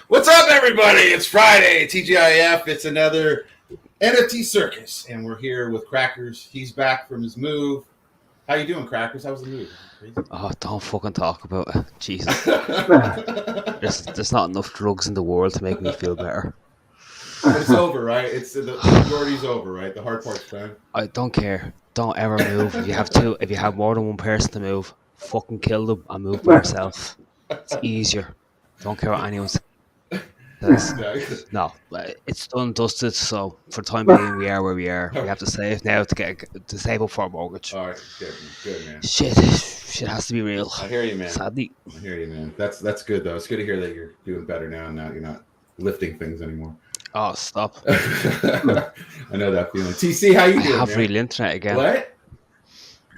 What's up, everybody? It's Friday, TGIF. It's another NFT Circus, and we're here with Crackers. He's back from his move. How you doing, Crackers? How was the move? Oh, don't fucking talk about it. Jesus. There's not enough drugs in the world to make me feel better. It's over, right? It's the majority's over, right? The hard part's done. I don't care. Don't ever move. If you have more than one person to move, fucking kill them and move by yourself. It's easier. Don't care what anyone says. No, it's done and dusted. So for the time being, we are where we are. We have to save now to save up for our mortgage. All right, good, man. Shit has to be real. I hear you, man. Sadly, I hear you, man. That's good though. It's good to hear that you're doing better now. And now you're not lifting things anymore. Oh, stop. I know that feeling. TC, how you doing? I have man? real internet again.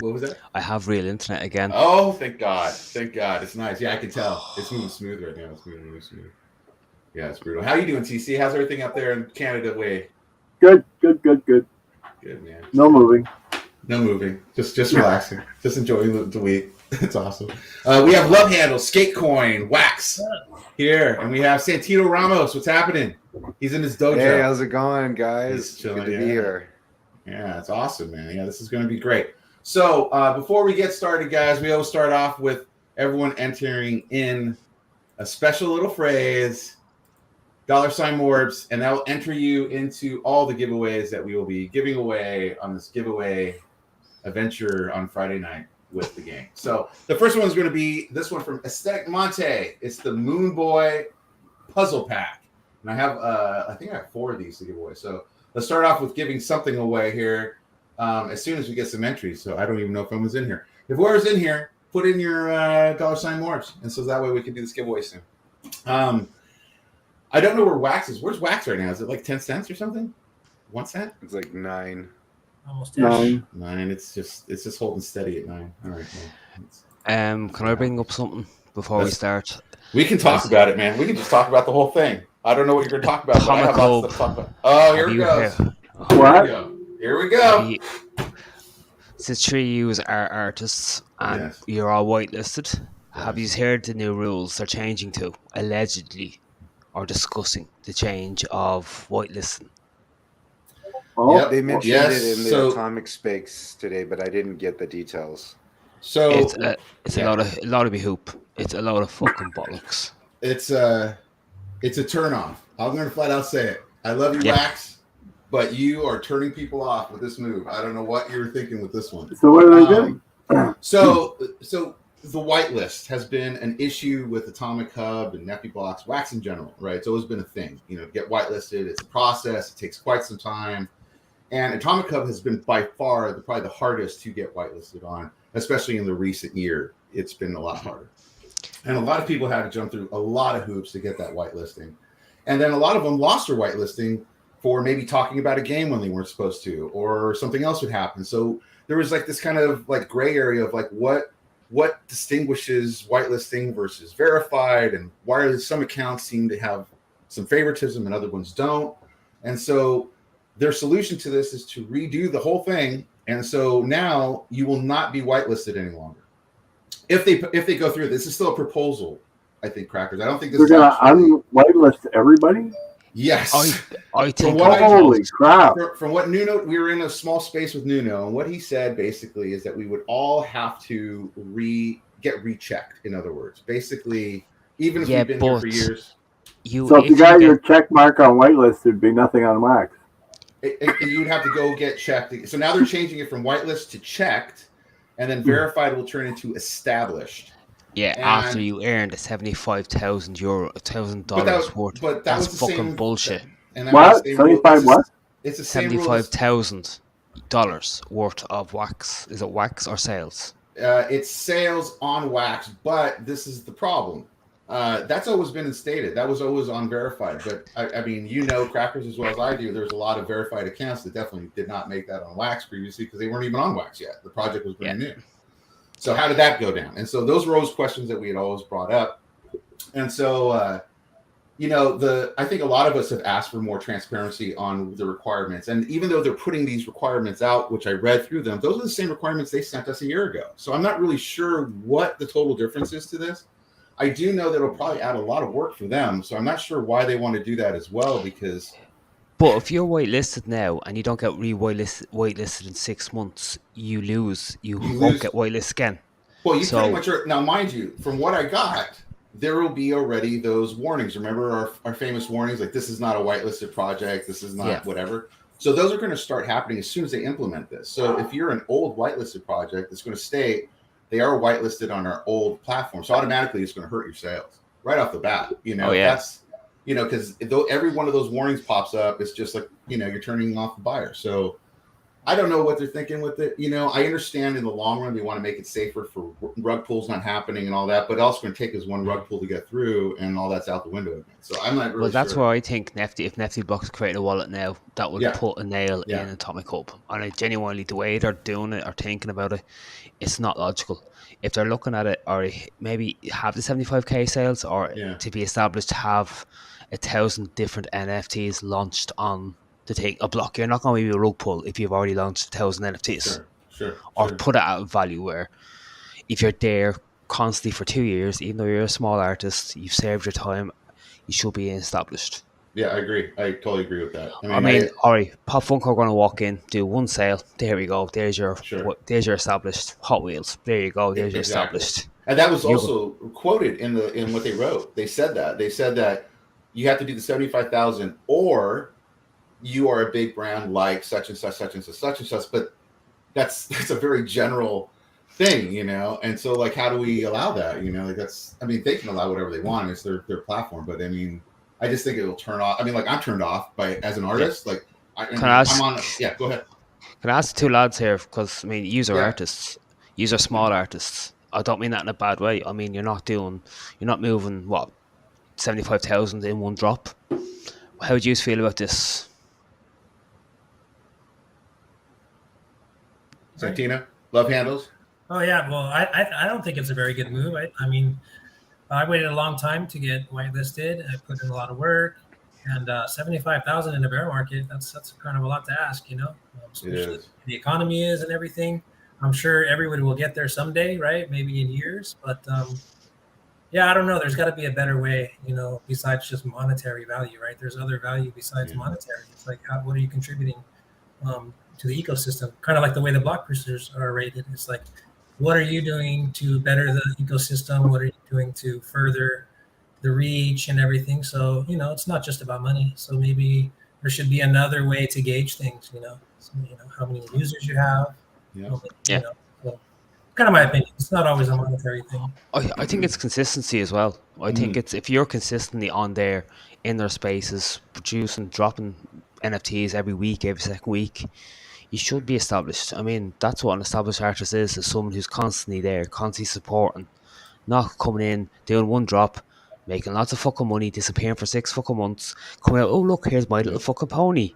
What was that? I have real internet again. Oh, thank God. Thank God. It's nice. Yeah, I can tell. It's moving smooth right now. It's moving really smooth. Yeah, it's brutal. How you doing, TC? How's everything up there in Canada way? Good. Good, man. No moving. Just relaxing. Just enjoying the week. It's awesome. We have Love Handle, SkatECoinWax here, and we have Santino Ramos. What's happening? He's in his dojo. Hey, how's it going, guys? Chilling, Good to be here. Yeah, it's awesome, man. Yeah, this is going to be great. So before we get started, guys, we always start off with everyone entering in a special little phrase, $MORBS, and that will enter you into all the giveaways that we will be giving away on this giveaway adventure on Friday night with the gang. So the first one is going to be this one from Aesthetic Monte. It's the Moon Boy Puzzle Pack. And I have, I think I have 4 of these to give away. So let's start off with giving something away here as soon as we get some entries. So I don't even know if anyone's in here. If whoever's in here, put in your $MORBS. And so that way we can do this giveaway soon. I don't know where Wax is. Where's Wax right now? Is it like 10 cents or something? 1 cent? It's like 9. Almost 9. 9. It's just holding steady at 9. All right. Can I bring up something before we start? We can talk about it, man. We can just talk about the whole thing. I don't know what you're going to talk about. But I have lots to talk about. Oh, here we go. What? Here we go. Since 3 of you are artists and you're all whitelisted, have you heard the new rules they're changing to, allegedly, or discussing the change of whitelisting? Oh, Yep, they mentioned it in the Atomic Space today, but I didn't get the details. So it's a lot of behoop. It's a lot of fucking bollocks. It's a turnoff. I'm going to flat out say it. I love you, Wax, but you are turning people off with this move. I don't know what you were thinking with this one. So what are they doing? So the whitelist has been an issue with Atomic Hub and Nifty Blocks, Wax in general, right? It's always been a thing. You know, to get whitelisted, it's a process. It takes quite some time. And Atomic Hub has been by far probably the hardest to get whitelisted on, especially in the recent year. It's been a lot harder. And a lot of people had to jump through a lot of hoops to get that whitelisting. And then a lot of them lost their whitelisting for maybe talking about a game when they weren't supposed to, or something else would happen. So there was like this kind of like gray area of like what distinguishes whitelisting versus verified, and why some accounts seem to have some favoritism and other ones don't. And so their solution to this is to redo the whole thing. And so now you will not be whitelisted any longer. If they go through this is still a proposal, I think, Crackers. I don't think this is going to unwhitelist everybody? Yes. I think holy crap. From what Nuno, we were in a small space with Nuno, and what he said basically is that we would all have to get rechecked. In other words, basically, even if we've been here for years. So if you got your check mark on whitelist, there'd be nothing on Wax. You would have to go get checked. So now they're changing it from whitelist to checked, and then verified will turn into established. Yeah, after you earned $75,000 worth. But that's fucking bullshit. What? 75 what? It's the same $75,000 worth of Wax. Is it Wax or sales? It's sales on Wax, but this is the problem. That's always been instated. That was always on verified. But I mean, you know, Crackers as well as I do, there's a lot of verified accounts that definitely did not make that on Wax previously because they weren't even on Wax yet. The project was brand new. So how did that go down? And so those were always questions that we had always brought up. And so, I think a lot of us have asked for more transparency on the requirements. And even though they're putting these requirements out, which I read through them, those are the same requirements they sent us a year ago. So I'm not really sure what the total difference is to this. I do know that it'll probably add a lot of work for them. So I'm not sure why they want to do that as well, because. But if you're whitelisted now and you don't get whitelisted in 6 months, you lose. You won't get whitelisted again. Well, you pretty much are. Now, mind you, from what I got, there will be already those warnings. Remember our famous warnings, like this is not a whitelisted project, this is not whatever. So those are going to start happening as soon as they implement this. So if you're an old whitelisted project, it's going to stay, they are whitelisted on our old platform. So automatically it's going to hurt your sales right off the bat. That's, because every one of those warnings pops up, it's just like, you're turning off the buyer. So I don't know what they're thinking with it. I understand in the long run, they want to make it safer for rug pulls not happening and all that, but also going to take us one rug pull to get through, and all that's out the window again. So I'm not really that's sure. where I think if Nifty Blocks create a wallet now, that would put a nail in Atomic Hub. And I genuinely, the way they're doing it or thinking about it, it's not logical. If they're looking at it, or maybe have the 75k sales, or to be established, have 1,000 different NFTs launched on to take a block. You're not going to be a rug pull if you've already launched 1,000 NFTs. Sure. Or put it at a value where if you're there constantly for 2 years, even though you're a small artist, you've served your time, you should be established. Yeah, I agree. I totally agree with that. All right, Pop Funko are going to walk in, do one sale. There we go. There's your established Hot Wheels. There you go. There's your established. And that was also quoted in what they wrote. They said that you have to do the 75,000, or you are a big brand like such and such, such and such, such and such. But that's a very general thing, And so, like, how do we allow that? They can allow whatever they want. It's their platform. But I just think it will turn off. I'm turned off as an artist. Like, go ahead. Can I ask the two lads here? Because yous are artists. Yous are small artists. I don't mean that in a bad way. You're not moving 75,000 in one drop. How do you feel about this? Santino, love handles. Oh yeah, well, I don't think it's a very good move. I waited a long time to get whitelisted. I put in a lot of work, and 75,000 in the bear market, that's kind of a lot to ask, especially the economy is and everything. I'm sure everybody will get there someday, right? Maybe in years, but I don't know. There's got to be a better way, besides just monetary value, right? There's other value besides monetary. It's like, what are you contributing to the ecosystem? Kind of like the way the block producers are rated. It's like, what are you doing to better the ecosystem? What are you doing to further the reach and everything? So, it's not just about money. So maybe there should be another way to gauge things, So, how many users you have. So, kind of my opinion. It's not always a monetary thing. I think it's consistency as well. I think it's if you're consistently on there in their spaces, producing, dropping NFTs every week, every second week, you should be established. That's what an established artist is someone who's constantly there, constantly supporting, not coming in, doing one drop, making lots of fucking money, disappearing for 6 fucking months, coming out, oh look, here's my little fucking pony.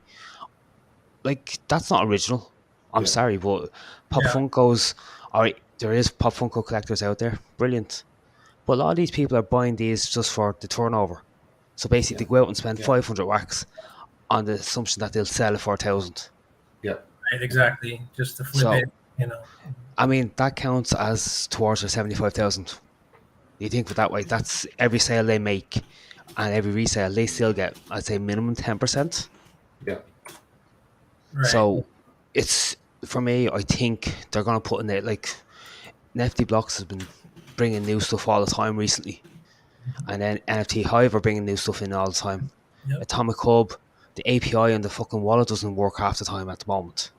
Like, that's not original. I'm sorry, but Pop Funkos, alright, there is Pop Funko collectors out there, brilliant. But a lot of these people are buying these just for the turnover. So basically, they go out and spend 500 wax on the assumption that they'll sell it for 1,000. Yeah. Right, exactly. Just to flip it, that counts as towards their 75,000. You think of it that way, that's every sale they make and every resale, they still get, I'd say, minimum 10%. Yeah. Right. So it's, for me, I think they're going to put in it, like, NFT Blocks has been bringing new stuff all the time recently. And then NFT Hive are bringing new stuff in all the time. Yep. Atomic Hub, the API and the fucking wallet doesn't work half the time at the moment.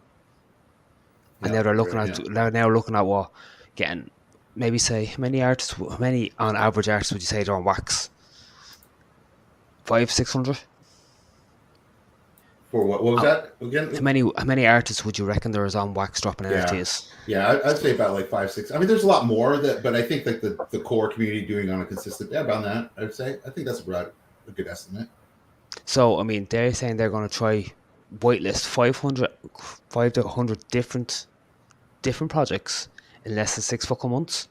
And now they're looking at what, getting, maybe say, how many on average artists would you say they're on wax? 500-600? For what was that again? How many artists would you reckon there is on wax dropping NFTs? Yeah, I'd say about like 5-6. There's a lot more but I think like the core community doing on a consistent, about that. I'd say I think that's about a good estimate. So they're saying they're going to try whitelist 5 to 100 different projects in less than 6 fucking months,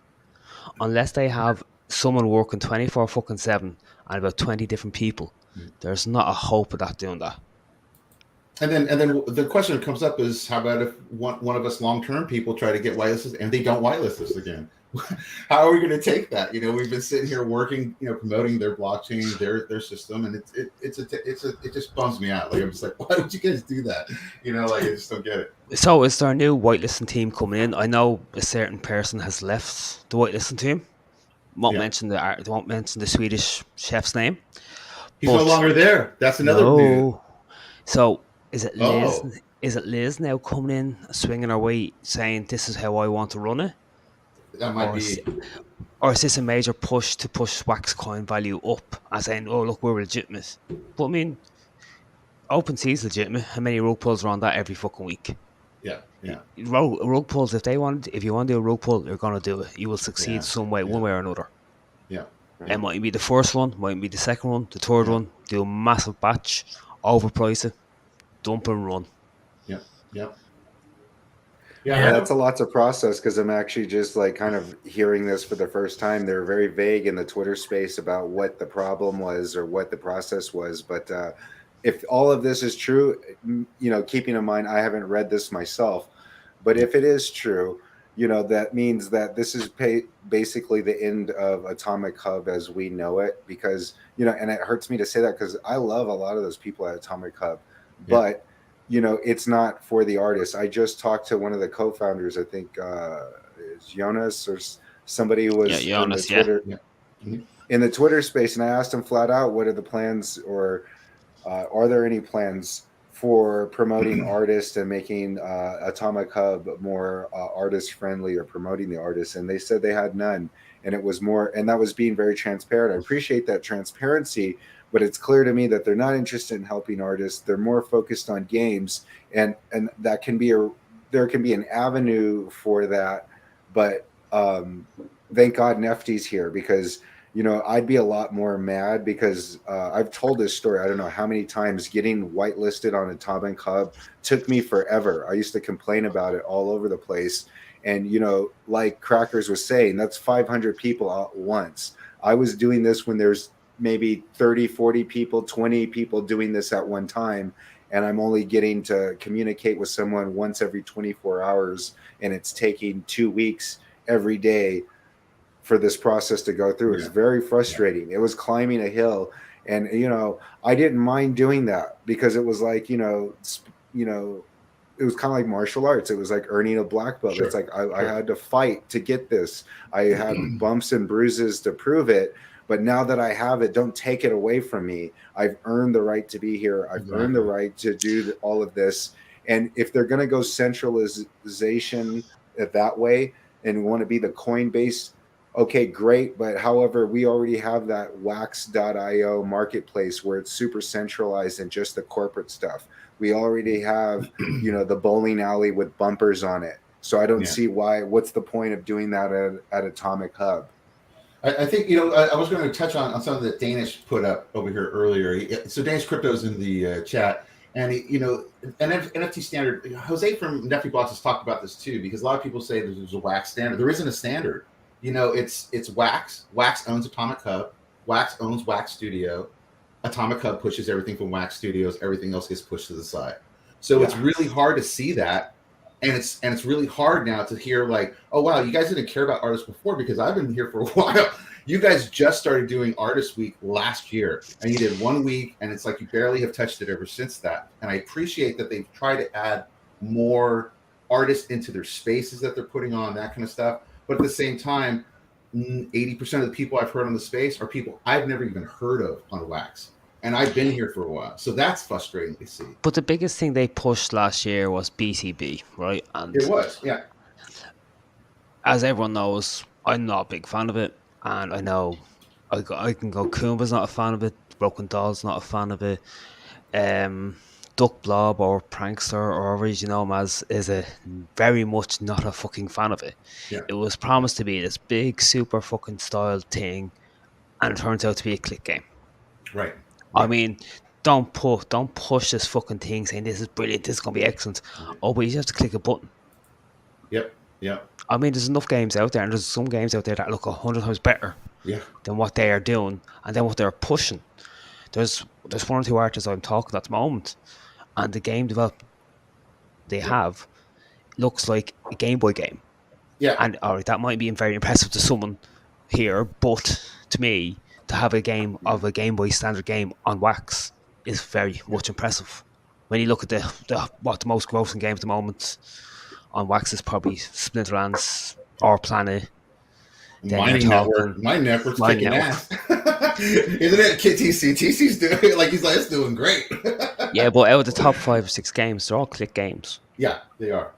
unless they have someone working 24/7 and about 20 different people. There's not a hope of that doing that. And then the question that comes up is, how about if one of us long-term people try to get whitelisted and they don't whitelist us again? How are we going to take that? We've been sitting here working, promoting their blockchain, their system, and it just bums me out. Like, I'm just like, why would you guys do that? I just don't get it. So is there a new whitelisting team coming in? I know a certain person has left the whitelisting team. Won't mention the Swedish chef's name. He's no longer there. That's another news. So is it Liz? Oh. Is it Liz now coming in, swinging her way, saying this is how I want to run it? That might be. Or is this a major push to push Wax coin value up, as saying, oh look, we're legitimate? But I mean, OpenSea's legitimate. How many rug pulls are on that every fucking week? Yeah. Rug pulls. If you want to do a rug pull, you're gonna do it. You will succeed some way, one way or another. Yeah. It might be the first one, might be the second one, the third one. Do a massive batch, overprice it, dump and run. Yeah, that's a lot to process because I'm actually just like kind of hearing this for the first time. They're very vague in the Twitter space about what the problem was or what the process was. But if all of this is true, keeping in mind, I haven't read this myself, but if it is true, that means that this is basically the end of Atomic Hub as we know it, because, and it hurts me to say that because I love a lot of those people at Atomic Hub, but it's not for the artists. I just talked to one of the co-founders, I think it's Jonas or somebody who was Jonas, in the Twitter space, and I asked him flat out, what are the plans, or are there any plans for promoting artists and making Atomic Hub more artist friendly or promoting the artists? And they said they had none, and it was more, and that was being very transparent. I appreciate that transparency, but it's clear to me that they're not interested in helping artists. They're more focused on games, and that can be there can be an avenue for that. But thank God Nefty's here, because I'd be a lot more mad because I've told this story I don't know how many times. Getting whitelisted on Atomic Hub took me forever. I used to complain about it all over the place. And, like Crackers was saying, that's 500 people at once. I was doing this when there's maybe 30, 40 people, 20 people doing this at one time. And I'm only getting to communicate with someone once every 24 hours. And it's taking 2 weeks every day for this process to go through. It's very frustrating. It was climbing a hill, and I didn't mind doing that because it was like it was kind of like martial arts. It was like earning a black belt. It's like I had to fight to get this. I had bumps and bruises to prove it, but now that I have it, don't take it away from me. I've earned the right to be here. I've earned the right to do all of this. And if they're going to go centralization that way and want to be the Coinbase, okay, great. But however, we already have that wax.io marketplace where it's super centralized and just the corporate stuff. We already have, the bowling alley with bumpers on it. So I don't see what's the point of doing that at Atomic Hub? I think, I was going to touch on something that Danish put up over here earlier. So Danish Crypto's in the chat. And, NFT Standard, Jose from NiftyBC's has talked about this too, because a lot of people say there's a wax standard. There isn't a standard. It's Wax. Wax owns Atomic Hub. Wax owns Wax Studio. Atomic Hub pushes everything from Wax Studios. Everything else gets pushed to the side. So it's really hard to see that, and it's really hard now to hear like, oh wow, you guys didn't care about artists before, because I've been here for a while. You guys just started doing Artist Week last year, and you did 1 week, and it's like you barely have touched it ever since that. And I appreciate that they've tried to add more artists into their spaces that they're putting on, that kind of stuff. But at the same time, 80% of the people I've heard on the space are people I've never even heard of on Wax. And I've been here for a while. So that's frustrating to see. But the biggest thing they pushed last year was BCB, right? And it was, yeah. As everyone knows, I'm not a big fan of it. And I know I can go, Kumba's not a fan of it. Broken Doll's not a fan of it. Duck Blob or Prankster or whatever you know him as is a very much not a fucking fan of it. Yeah. It was promised to be this big super fucking styled thing, and it turns out to be a click game. Right. I mean, don't push this fucking thing saying this is brilliant, this is gonna be excellent. Oh, but you have to click a button. Yep. I mean, there's enough games out there, and there's some games out there that look 100 times better than what they are doing, and then what they're pushing. There's one or two artists I'm talking at the moment, and the game development they have looks like a Game Boy game. Yeah. And all right, that might be very impressive to someone here, but to me, to have a game of a Game Boy standard game on Wax is very much impressive. When you look at the most grossing game at the moment on Wax is probably Splinterlands or Planet. Mining network's kicking ass. Isn't it? TC's doing like he's like it's doing great. Yeah, but out of the top 5 or 6 games, they're all click games. Yeah, they are.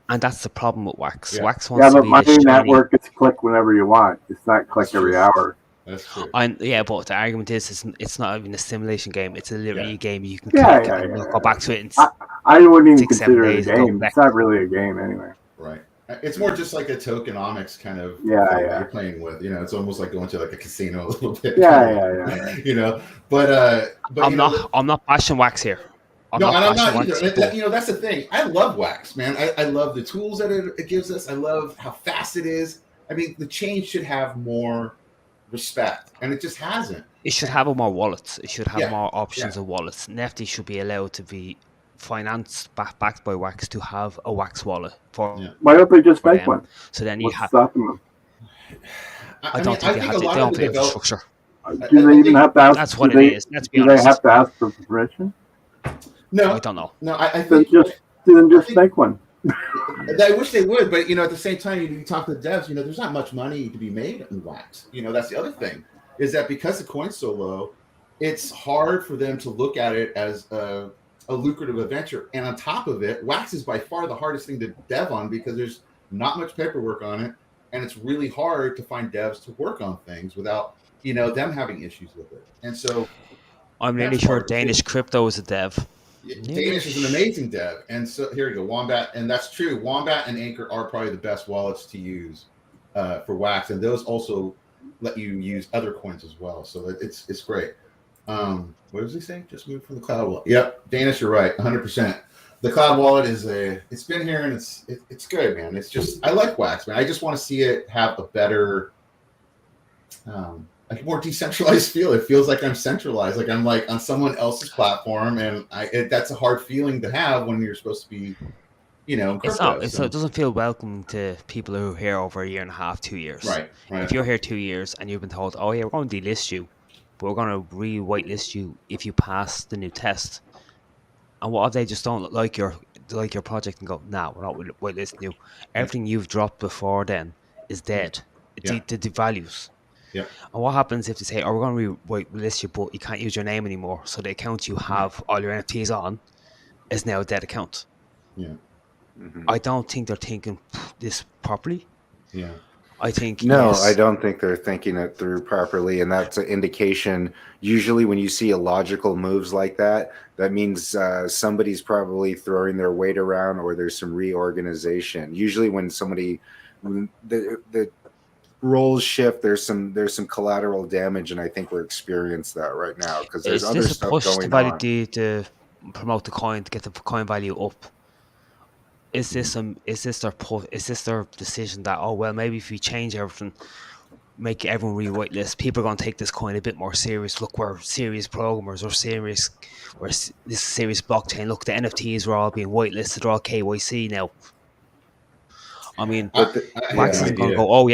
And that's the problem with Wax. Yeah. Wax wants to be Mining the shiny. network is click whenever you want. It's not click every hour. That's true. Yeah, but the argument is it's not even a simulation game. It's a literally a game you can Yeah, click and go back to it. And I wouldn't even 6, 7 consider it a days ago, game. It's not really a game anyway. Right. It's more just like a tokenomics kind of Yeah. that you're playing with. You know, it's almost like going to like a casino a little bit. Yeah. You know, but I'm not bashing Wax here. I'm not either. You know, that's the thing. I love Wax, man. I love the tools that it gives us. I love how fast it is. I mean, the chain should have more respect, and it just hasn't. It should have more wallets. It should have Yeah. more options of wallets. Nifty should be allowed to be financed backed by Wax to have a Wax wallet for. Yeah. Why don't they just make one? So then you What's have. stopping them? I don't think they have the infrastructure. Do they even have to ask? That's what it is. Let's be do honest. they have to ask for permission? No, I don't know. No, I Then think just make one. I wish they would, but you know, at the same time, you talk to the devs. You know, there's not much money to be made in Wax. You know, that's the other thing is that because the coin's so low, it's hard for them to look at it as a lucrative adventure. And on top of it, Wax is by far the hardest thing to dev on because there's not much paperwork on it, and it's really hard to find devs to work on things without them having issues with it. And so, I'm really sure Danish Crypto is a dev. Danish is an amazing dev, and so here we go, Wombat, and that's true. Wombat and Anchor are probably the best wallets to use for Wax, and those also let you use other coins as well. So it's great. What was he saying? Just move from the cloud wallet. Yep, Danish, you're right, 100%. The cloud wallet it's been here and it's good, man. It's just I like Wax, man. I just want to see it have a better. Like a more decentralized feel. It feels like I'm centralized, like I'm like on someone else's platform, and that's a hard feeling to have when you're supposed to be, crypto. It's not. It doesn't feel welcome to people who are here over a year and a half, 2 years. Right. If you're here 2 years and you've been told, oh yeah, we're going to delist you, but we're going to re-whitelist you if you pass the new test. And what if they just don't like your project and go, nah, we're not whitelisting you. Everything you've dropped before then is dead. It devalues. Yeah. And what happens if they say, oh, we're going to relist you, but you can't use your name anymore, so the account you have all your NFTs on is now a dead account? Yeah. Mm-hmm. I don't think they're thinking this properly. Yeah. I think I don't think they're thinking it through properly, and that's an indication. Usually, when you see illogical moves like that, that means somebody's probably throwing their weight around, or there's some reorganization. Usually, when the roles shift, there's some collateral damage, and I think we're experiencing that right now because there's other stuff going on. To promote the coin to get the coin value up? Is this their decision that maybe if we change everything, make everyone re-whitelist, people are going to take this coin a bit more serious? Look, we're serious programmers, we're this is serious blockchain. Look, the NFTs are all being whitelisted, they're all KYC now. I mean, Wax isn't going to go,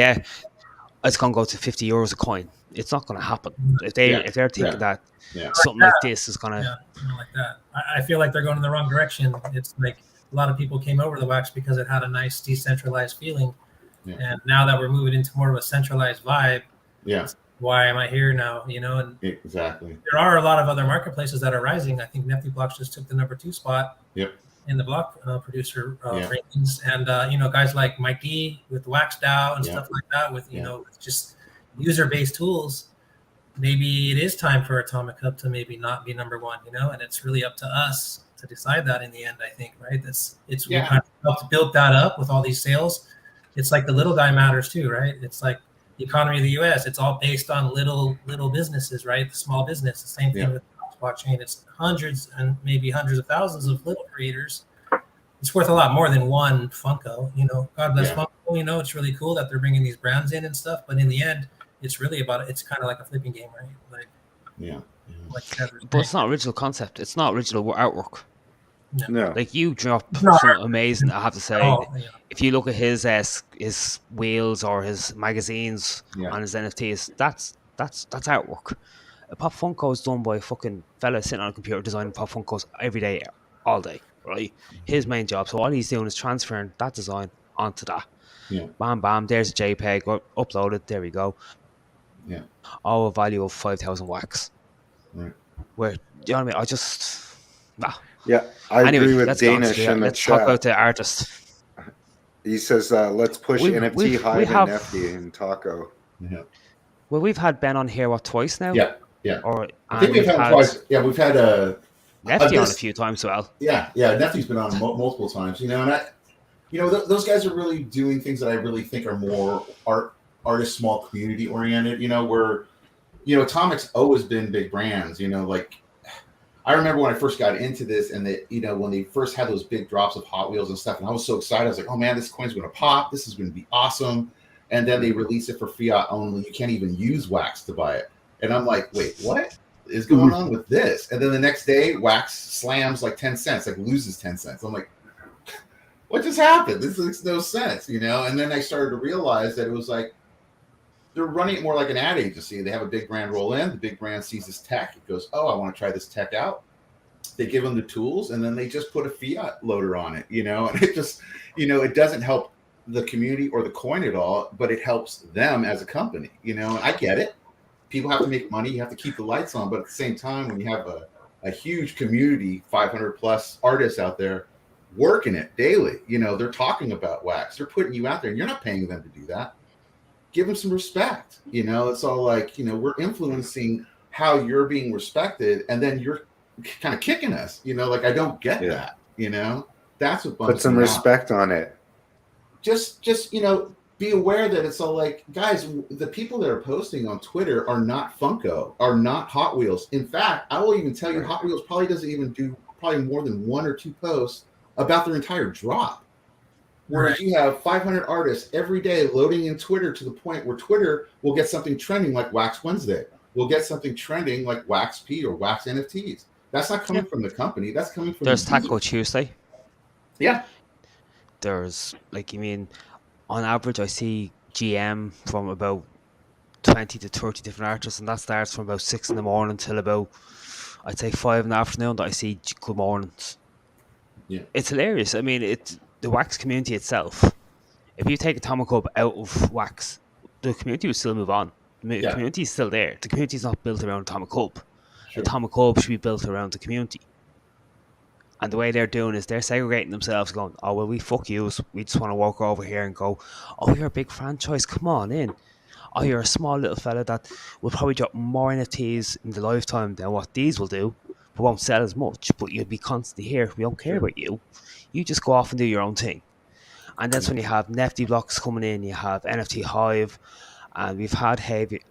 it's going to go to €50 a coin. It's not going to happen. If they're thinking that something like this is going to... Yeah, something like that. I feel like they're going in the wrong direction. It's like a lot of people came over to the Wax because it had a nice decentralized feeling. Yeah. And now that we're moving into more of a centralized vibe, why am I here now? And exactly. There are a lot of other marketplaces that are rising. I think NiftyBlocks just took the number 2 spot. Yep. In the block producer rankings, and guys like Mike D with Wax DAO and stuff like that, with just user-based tools. Maybe it is time for Atomic Hub to maybe not be number 1, and it's really up to us to decide that in the end. I think, right? We kind of helped build that up with all these sales. It's like the little guy matters too, right? It's like the economy of the U.S. It's all based on little businesses, right? The small business. The same thing with blockchain. It's hundreds and maybe hundreds of thousands of little creators. It's worth a lot more than one Funko. God bless Funko. It's really cool that they're bringing these brands in and stuff. But in the end, it's really it's kind of like a flipping game, right? But it's not original concept. It's not original artwork. No. Like you drop No. some amazing. I have to say, Oh, yeah. if you look at his wheels or his magazines on his NFTs, that's artwork. A Pop Funko is done by a fucking fella sitting on a computer designing Pop Funkos every day, all day, right? His main job. So all he's doing is transferring that design onto that. Yeah. Bam, bam. There's a JPEG. Uploaded. There we go. Yeah. All a value of 5,000 wax. Right. Where, you know what I mean? I just Yeah, I anyway, agree with let's go on to Danish in the let's talk chat. about the artist. He says, "Let's push NFT Hive and have- Nifty and Taco." Yeah. Well, we've had Ben on here twice now. Yeah. Yeah. Or I think we've had twice. Yeah, we've had Nefty on a few times as well. Yeah, Nefty's been on multiple times. You know, and those guys are really doing things that I really think are more artist, small community oriented. You know, where Atomic's always been big brands. You know, like I remember when I first got into this, and when they first had those big drops of Hot Wheels and stuff, and I was so excited. I was like, oh man, this coin's going to pop. This is going to be awesome. And then they release it for fiat only. You can't even use Wax to buy it. And I'm like, wait, what is going on with this? And then the next day, Wax slams like 10 cents, like loses 10 cents. I'm like, what just happened? This makes no sense, And then I started to realize that it was like, they're running it more like an ad agency. They have a big brand roll in. The big brand sees this tech. It goes, oh, I want to try this tech out. They give them the tools, and then they just put a fiat loader on it, And it just, it doesn't help the community or the coin at all, but it helps them as a company, And I get it. People have to make money. You have to keep the lights on. But at the same time, when you have a huge community, 500 plus artists out there working it daily, they're talking about Wax. They're putting you out there, and you're not paying them to do that. Give them some respect. It's all like, we're influencing how you're being respected, and then you're kind of kicking us. Like I don't get that. That's what bums Put some me out. respect on it. Just be aware that it's all like, guys, the people that are posting on Twitter are not Funko, are not Hot Wheels. In fact, I will even tell you, Hot Wheels probably doesn't even do more than 1 or 2 posts about their entire drop. Whereas you have 500 artists every day loading in Twitter to the point where Twitter will get something trending like Wax Wednesday. We'll get something trending like Wax P or Wax NFTs. That's not coming from the company. That's coming from There's the Taco Tuesday. Yeah. There's on average, I see GM from about 20 to 30 different artists, and that starts from about 6 in the morning till about, I'd say, 5 in the afternoon that I see good mornings. Yeah. It's hilarious. I mean, the Wax community itself, if you take Atomic Hub out of Wax, the community would still move on. The community is still there. The community is not built around Atomic Hub. Sure. Atomic Hub should be built around the community. And the way they're doing is they're segregating themselves, going, oh, well, we fuck yous. We just want to walk over here and go, oh, you're a big franchise. Come on in. Oh, you're a small little fella that will probably drop more NFTs in the lifetime than what these will do, but won't sell as much. But you'll be constantly here. We don't care about you. You just go off and do your own thing. And that's when you have Nifty Blocks coming in. You have NFT Hive. And we've had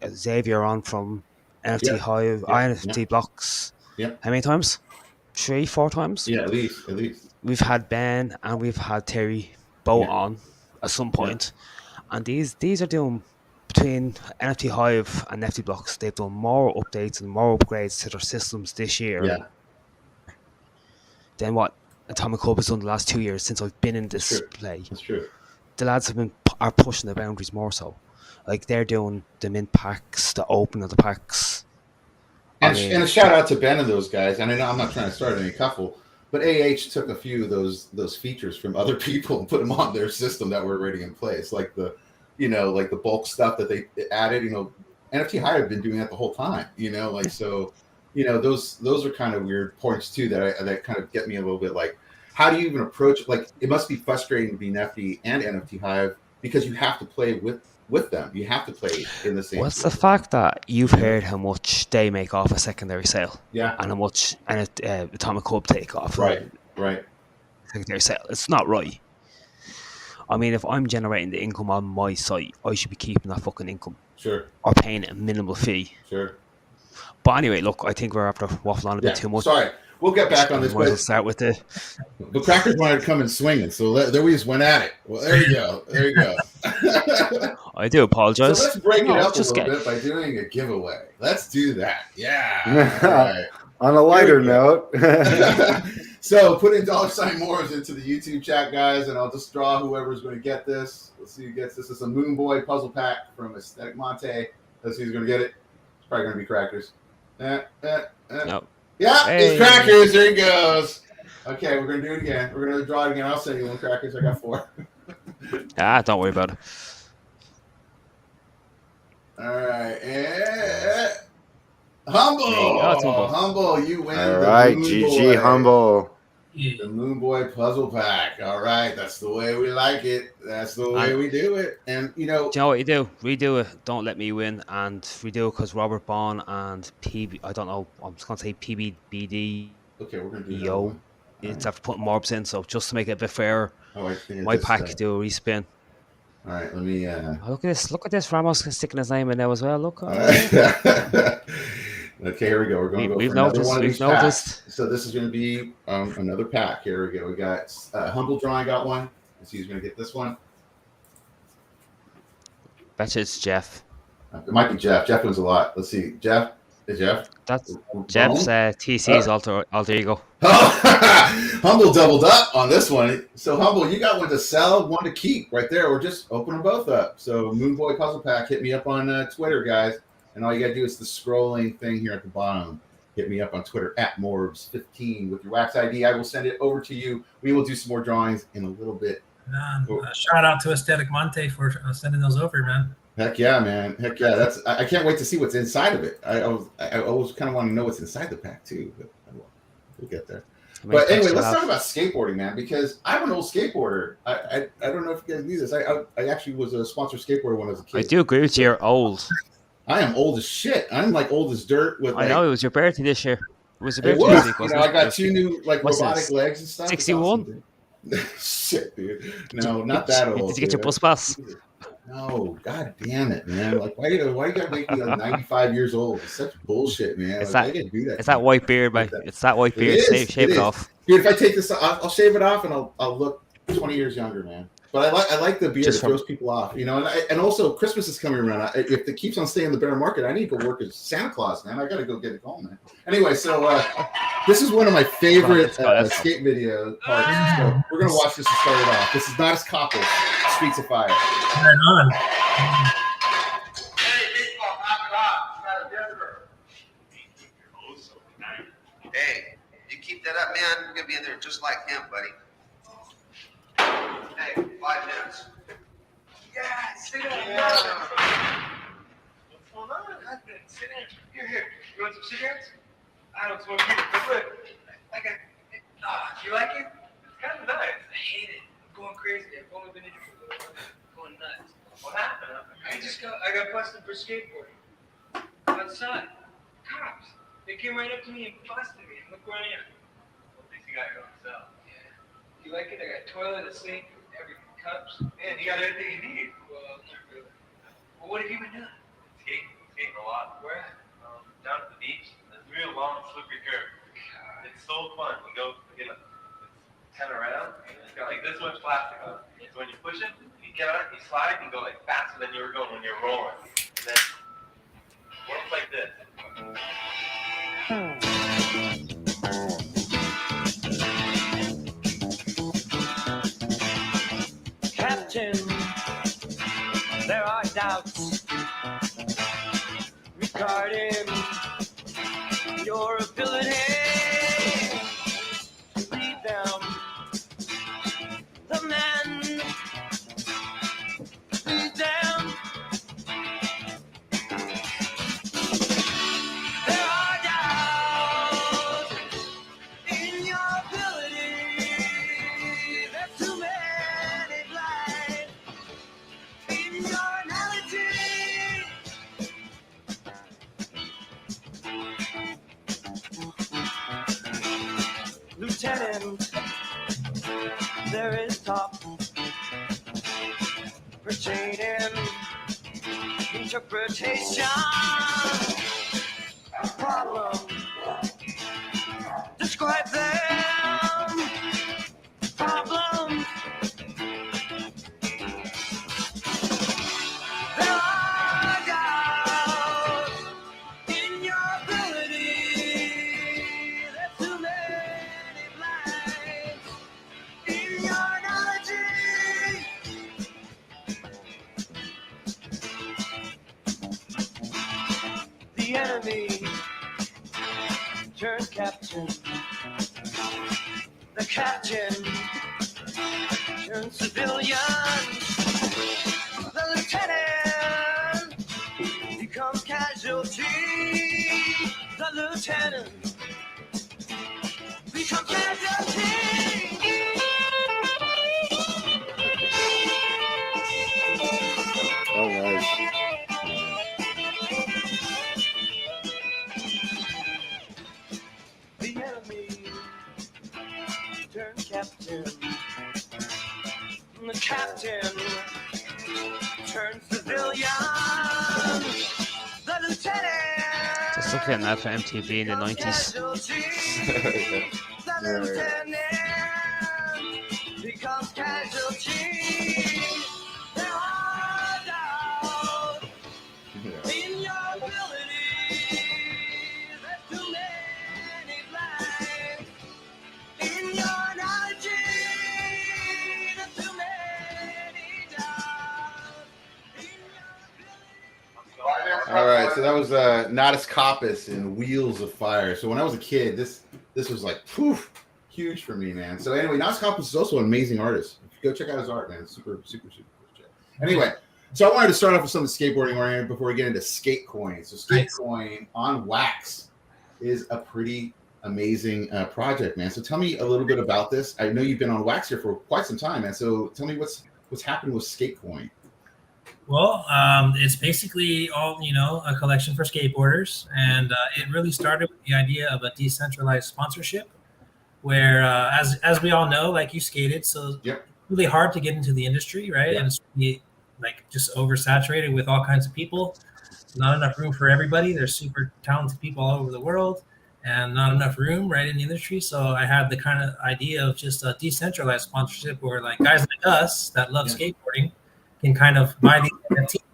Xavier on from NFT Hive, NFT Blocks. Yeah. How many times? 3, 4 times? Yeah, at least. We've had Ben and we've had Terry both on at some point. And these are doing, between NFT Hive and NFT Blocks, they've done more updates and more upgrades to their systems this year than what Atomic Hub has done the last 2 years since I've been in this play. That's true. The lads are pushing the boundaries more so. Like they're doing the mint packs, the open of the packs. And a shout out to Ben and those guys. And I know I'm not trying to start any couple, but AH took a few of those features from other people and put them on their system that were already in place, like the bulk stuff that they added. NFT High have been doing that the whole time. So those are kind of weird points too that kind of get me a little bit like, how do you even approach? Like, it must be frustrating to be Nifty and NFT Hive because you have to play with them. You have to play in the same. What's the fact that you've heard how much they make off a secondary sale? Yeah. And how much Atomic Hub take off. Right. Secondary sale. It's not right. I mean, if I'm generating the income on my site, I should be keeping that fucking income. Sure. Or paying a minimal fee. Sure. But anyway, look, I think we're after waffling on a bit too much. Sorry. We'll get back on this. We'll start with the Crackers wanted to come in swinging, so there we just went at it. Well, there you go. I do apologize. So let's break it up a little bit by doing a giveaway. Let's do that. Yeah. All right. On a lighter note. So put in $MORBS into the YouTube chat, guys, and I'll just draw whoever's going to get this. Let's see who gets this. It's a Moon Boy puzzle pack from Aesthetic Monte. Let's see who's going to get it. It's probably going to be Crackers. No. Yeah, Hey. it's Crackers. There he goes. Okay, we're going to do it again. We're going to draw it again. I'll send you one, Crackers. I got 4. Don't worry about it. All right. And Humble. Humble. Humble, you win. All right, GG Humble. The Moon Boy puzzle pack. All right, that's the way we like it. That's the way we do it. And do you know what you do? Redo it. Don't let me win, and redo it because Robert Bond and PB. I don't know. I'm just gonna say PBBD. Okay, we're gonna do EO. It's after putting MORBS in, so just to make it a bit fairer. Oh, I think my pack do a respin. All right, let me. Look at this! Look at this! Ramos sticking his name in there as well. Look. Okay, here we go. We're going to go we've for another noticed, one of these noticed. packs. So this is going to be another pack. Here we go. We got Humble Drawing got one. Let's see who's going to get this one. Bet you it's Jeff. It might be Jeff. Jeff wins a lot. Let's see. Jeff? Is Jeff? That's Jeff's TC's alter ego. Humble doubled up on this one. So Humble, you got one to sell, one to keep right there. We're just opening them both up. So Moon Boy Puzzle Pack, hit me up on Twitter, guys. And all you got to do is the scrolling thing here at the bottom. Hit me up on Twitter at MORBS15 with your wax ID. I will send it over to you. We will do some more drawings in a little bit. Shout out to Aesthetic Monte for sending those over, man. Heck yeah, man. Heck yeah. I can't wait to see what's inside of it. I always kind of want to know what's inside the pack too. But we'll get there. But anyway, let's talk about skateboarding, man, because I'm an old skateboarder. I don't know if you guys knew this. I actually was a sponsored skateboarder when I was a kid. I do agree with you. You're old. I am old as shit. I'm like old as dirt. I know it was your birthday this year. It was your birthday this week, wasn't it? I got 2 new robotic legs and stuff. 61. Shit, dude. No, not that old. Did you get your bus pass? No, god damn it, man. Like, why you gotta make me like 95 years old? It's such bullshit, man. It's like, that, do that. It's that white beard, man. It's that white beard. Shave it off. Dude, if I take this, I'll shave it off and I'll look 20 years younger, man. But I like the beard. It throws people off, you know. And also Christmas is coming around. If it keeps on staying in the bear market, I need to go work as Santa Claus, man. I got to go get it going, man. Anyway, so this is one of my favorite skate video parts. So we're gonna watch this to start it off. This is not as Coppel, Streets of Fire. Right on. Hey, you keep that up, man. You're gonna be in there just like him, buddy. Hey, 5 minutes. Yeah, sit down. Yeah. What's going on? Nothing. Sit down. Here. You want some cigarettes? I don't smoke either, but look. You like it? It's kind of nice. I hate it. I'm going crazy. I've only been in here for a little while. I'm going nuts. What happened? I got busted for skateboarding. Outside. Cops. They came right up to me and busted me. And look where I am. Well, at least you got your own cell. Yeah. You like it? I got a toilet, a sink, everything. Cups. Man, you got everything you need. Well, not really. Well, what have you been doing? Skating a lot. Where? Down at the beach. There's a real long, slippery curve. God. It's so fun. You go, it's 10 around, and it's got like this much plastic on it. So when you push it, you get on it, you slide, you go like faster than you were going when you're rolling. And then it works like this. Captain, there are doubts regarding your ability to lead them. The men lead them. There are doubts in your ability. There's too many blind in your analogy. Lieutenant, there is talk pertaining interpretation. Problem, describe them. Problem. There are doubts in your ability. There's too many blind turned captain. The captain turned civilian. The lieutenant becomes casualty. The lieutenant becomes casualty. Oh, nice. The enemy turned captain. The captain turned civilian. The lieutenant. Just looking at that for MTV in the 90s. The lieutenant becomes casualty. There are doubts in your ability. There's too many blanks in your knowledge. There's too many doubts in your ability. All right, so that was Natus Copus and Wheels of Fire. So when I was a kid, this was like poof, huge for me, man. So anyway, Natus Copus is also an amazing artist. Go check out his art, man. It's super cool. Anyway, so I wanted to start off with some of the skateboarding oriented before we get into SkatECoin. So SkatECoin on wax is a pretty amazing project, man. So tell me a little bit about this. I know you've been on wax here for quite some time, man. So tell me what's happened with SkatECoin. Well, it's basically all, a collection for skateboarders. And it really started with the idea of a decentralized sponsorship where, as we all know, like you skated, so Yep. really hard to get into the industry, right? Yeah. And it's really, like just oversaturated with all kinds of people. Not enough room for everybody. There's super talented people all over the world and not enough room right in the industry. So I had the kind of idea of just a decentralized sponsorship where like guys like us that love skateboarding can kind of buy these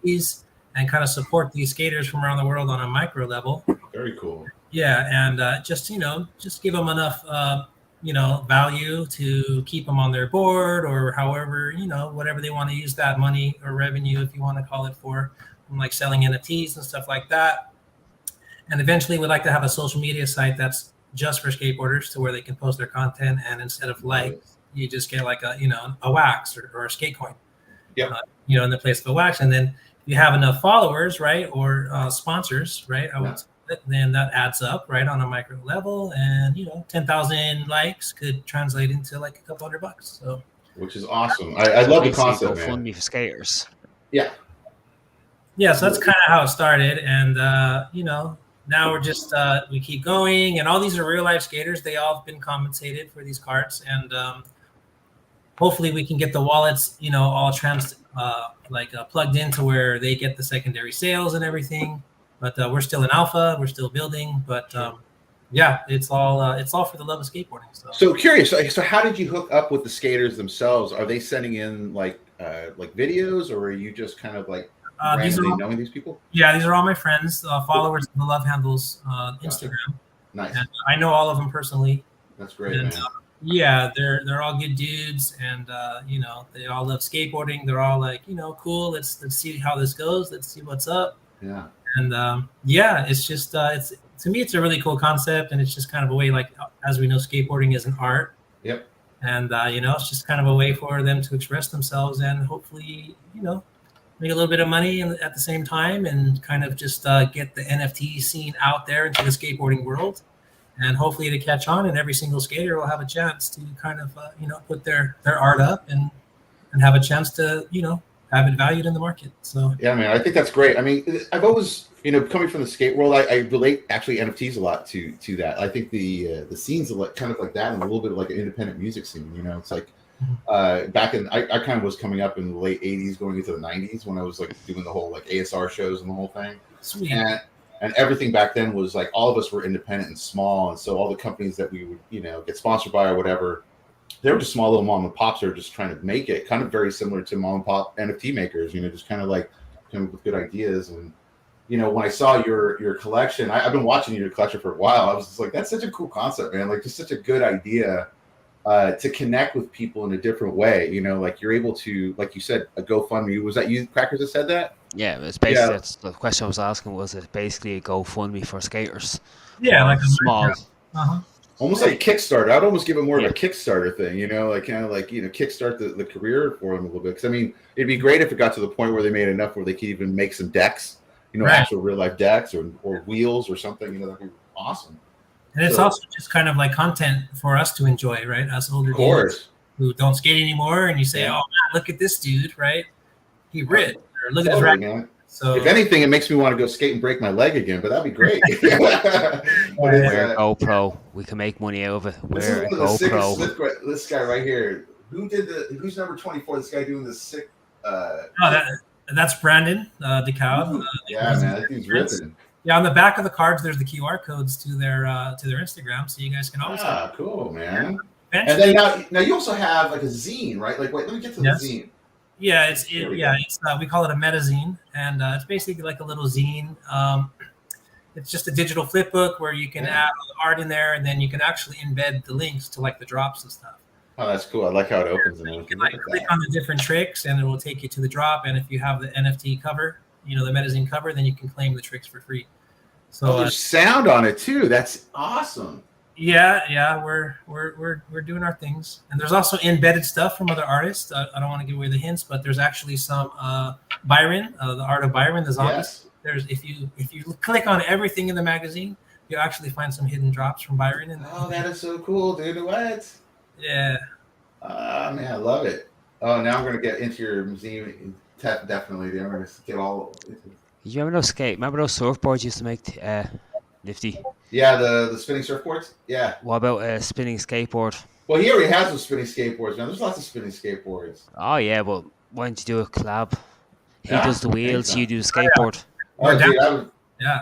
NFTs and kind of support these skaters from around the world on a micro level. Very cool. Yeah, and just give them enough value to keep them on their board or however whatever they want to use that money or revenue, if you want to call it, for, like selling NFTs and stuff like that. And eventually we'd like to have a social media site that's just for skateboarders to where they can post their content, and instead of likes, you just get like a wax or a SkatECoin. Yeah. In the place of a wax. And then if you have enough followers, right, or sponsors, right, then that adds up, right, on a micro level, and 10,000 likes could translate into like a couple $100. So, which is awesome. I love the concept, man. GoFundMe for skaters. Yeah. Yeah, so that's kind of how it started, and now we're just we keep going, and all these are real life skaters. They all have been compensated for these carts, and hopefully we can get the wallets, all plugged into where they get the secondary sales and everything. But we're still in alpha. We're still building. But it's all for the love of skateboarding. So curious. So how did you hook up with the skaters themselves? Are they sending in like videos, or are you just kind of like randomly knowing these people? Yeah, these are all my friends, followers of the Love Handles Instagram. Nice. And I know all of them personally. That's great, and, man. Yeah, they're all good dudes, and they all love skateboarding. They're all like, cool. Let's see how this goes. Let's see what's up. Yeah. And it's just to me it's a really cool concept, and it's just kind of a way, like, as we know, skateboarding is an art. Yep. And it's just kind of a way for them to express themselves and hopefully make a little bit of money at the same time, and kind of just get the NFT scene out there into the skateboarding world. And hopefully to catch on, and every single skater will have a chance to kind of, put their art up and have a chance to, have it valued in the market. So yeah, man, I think that's great. I mean, I've always, coming from the skate world, I relate actually NFTs a lot to that. I think the scene's kind of like that, and a little bit of like an independent music scene. It's like back in, I kind of was coming up in the late '80s, going into the '90s when I was like doing the whole like ASR shows and the whole thing. Sweet. And everything back then was like all of us were independent and small, and so all the companies that we would get sponsored by or whatever, they were just small little mom and pops that are just trying to make it, kind of very similar to mom and pop NFT makers, just kind of like with good ideas. And when I saw your collection, I've been watching your collection for a while. I was just like, that's such a cool concept, man. Like, just such a good idea to connect with people in a different way. Like you're able to, like you said, a GoFundMe. Was that you, Crackers, that said that? Yeah, it's basically that's the question I was asking. Was it basically a GoFundMe for skaters? Yeah, like a small. Almost like Kickstarter. I'd almost give it more of a Kickstarter thing, you know, like kind of like, you know, kickstart the career for them a little bit. Because I mean, it'd be great if it got to the point where they made enough where they could even make some decks, you know, actual real life decks or wheels or something. You know, that'd be awesome. And it's also just kind of like content for us to enjoy, right? Us older dudes who don't skate anymore, and you say, "Oh man, look at this dude, right? He ripped." Or look at his racket. So, if anything, it makes me want to go skate and break my leg again, but that'd be great. Wear a GoPro. We can make money out of it. Wear a GoPro. This guy right here. Who's number 24? This guy doing this sick. That's Brandon DeCoud. Yeah, man, that dude's ripping. Yeah, on the back of the cards, there's the QR codes to their Instagram, so you guys can always. Cool, man. And then now you also have like a zine, right? Like, wait, let me get to the zine. Yeah, we call it a Metazine, and it's basically like a little zine. It's just a digital flip book where you can add art in there, and then you can actually embed the links to like the drops and stuff. Oh, that's cool. I like how it opens. And you can like click on the different tricks, and it will take you to the drop. And if you have the NFT cover, you know, the Metazine cover, then you can claim the tricks for free. So there's sound on it too. That's awesome. Yeah, we're doing our things, and there's also embedded stuff from other artists. I don't want to give away the hints, but there's actually some Byron, the art of Byron, the zombies. Yes. There's if you click on everything in the magazine, you'll actually find some hidden drops from Byron. That is so cool, dude! What? Yeah. Man, I love it. Oh, now I'm gonna get into your museum. Definitely, dude. I'm gonna get all. You remember those surfboards you used to make, Nifty? Yeah, the spinning surfboards. Yeah. What about a spinning skateboard? Well, he already has those spinning skateboards, man. There's lots of spinning skateboards. Oh yeah, but why don't you do a collab? He does the wheels, you do the skateboard. Oh, dude,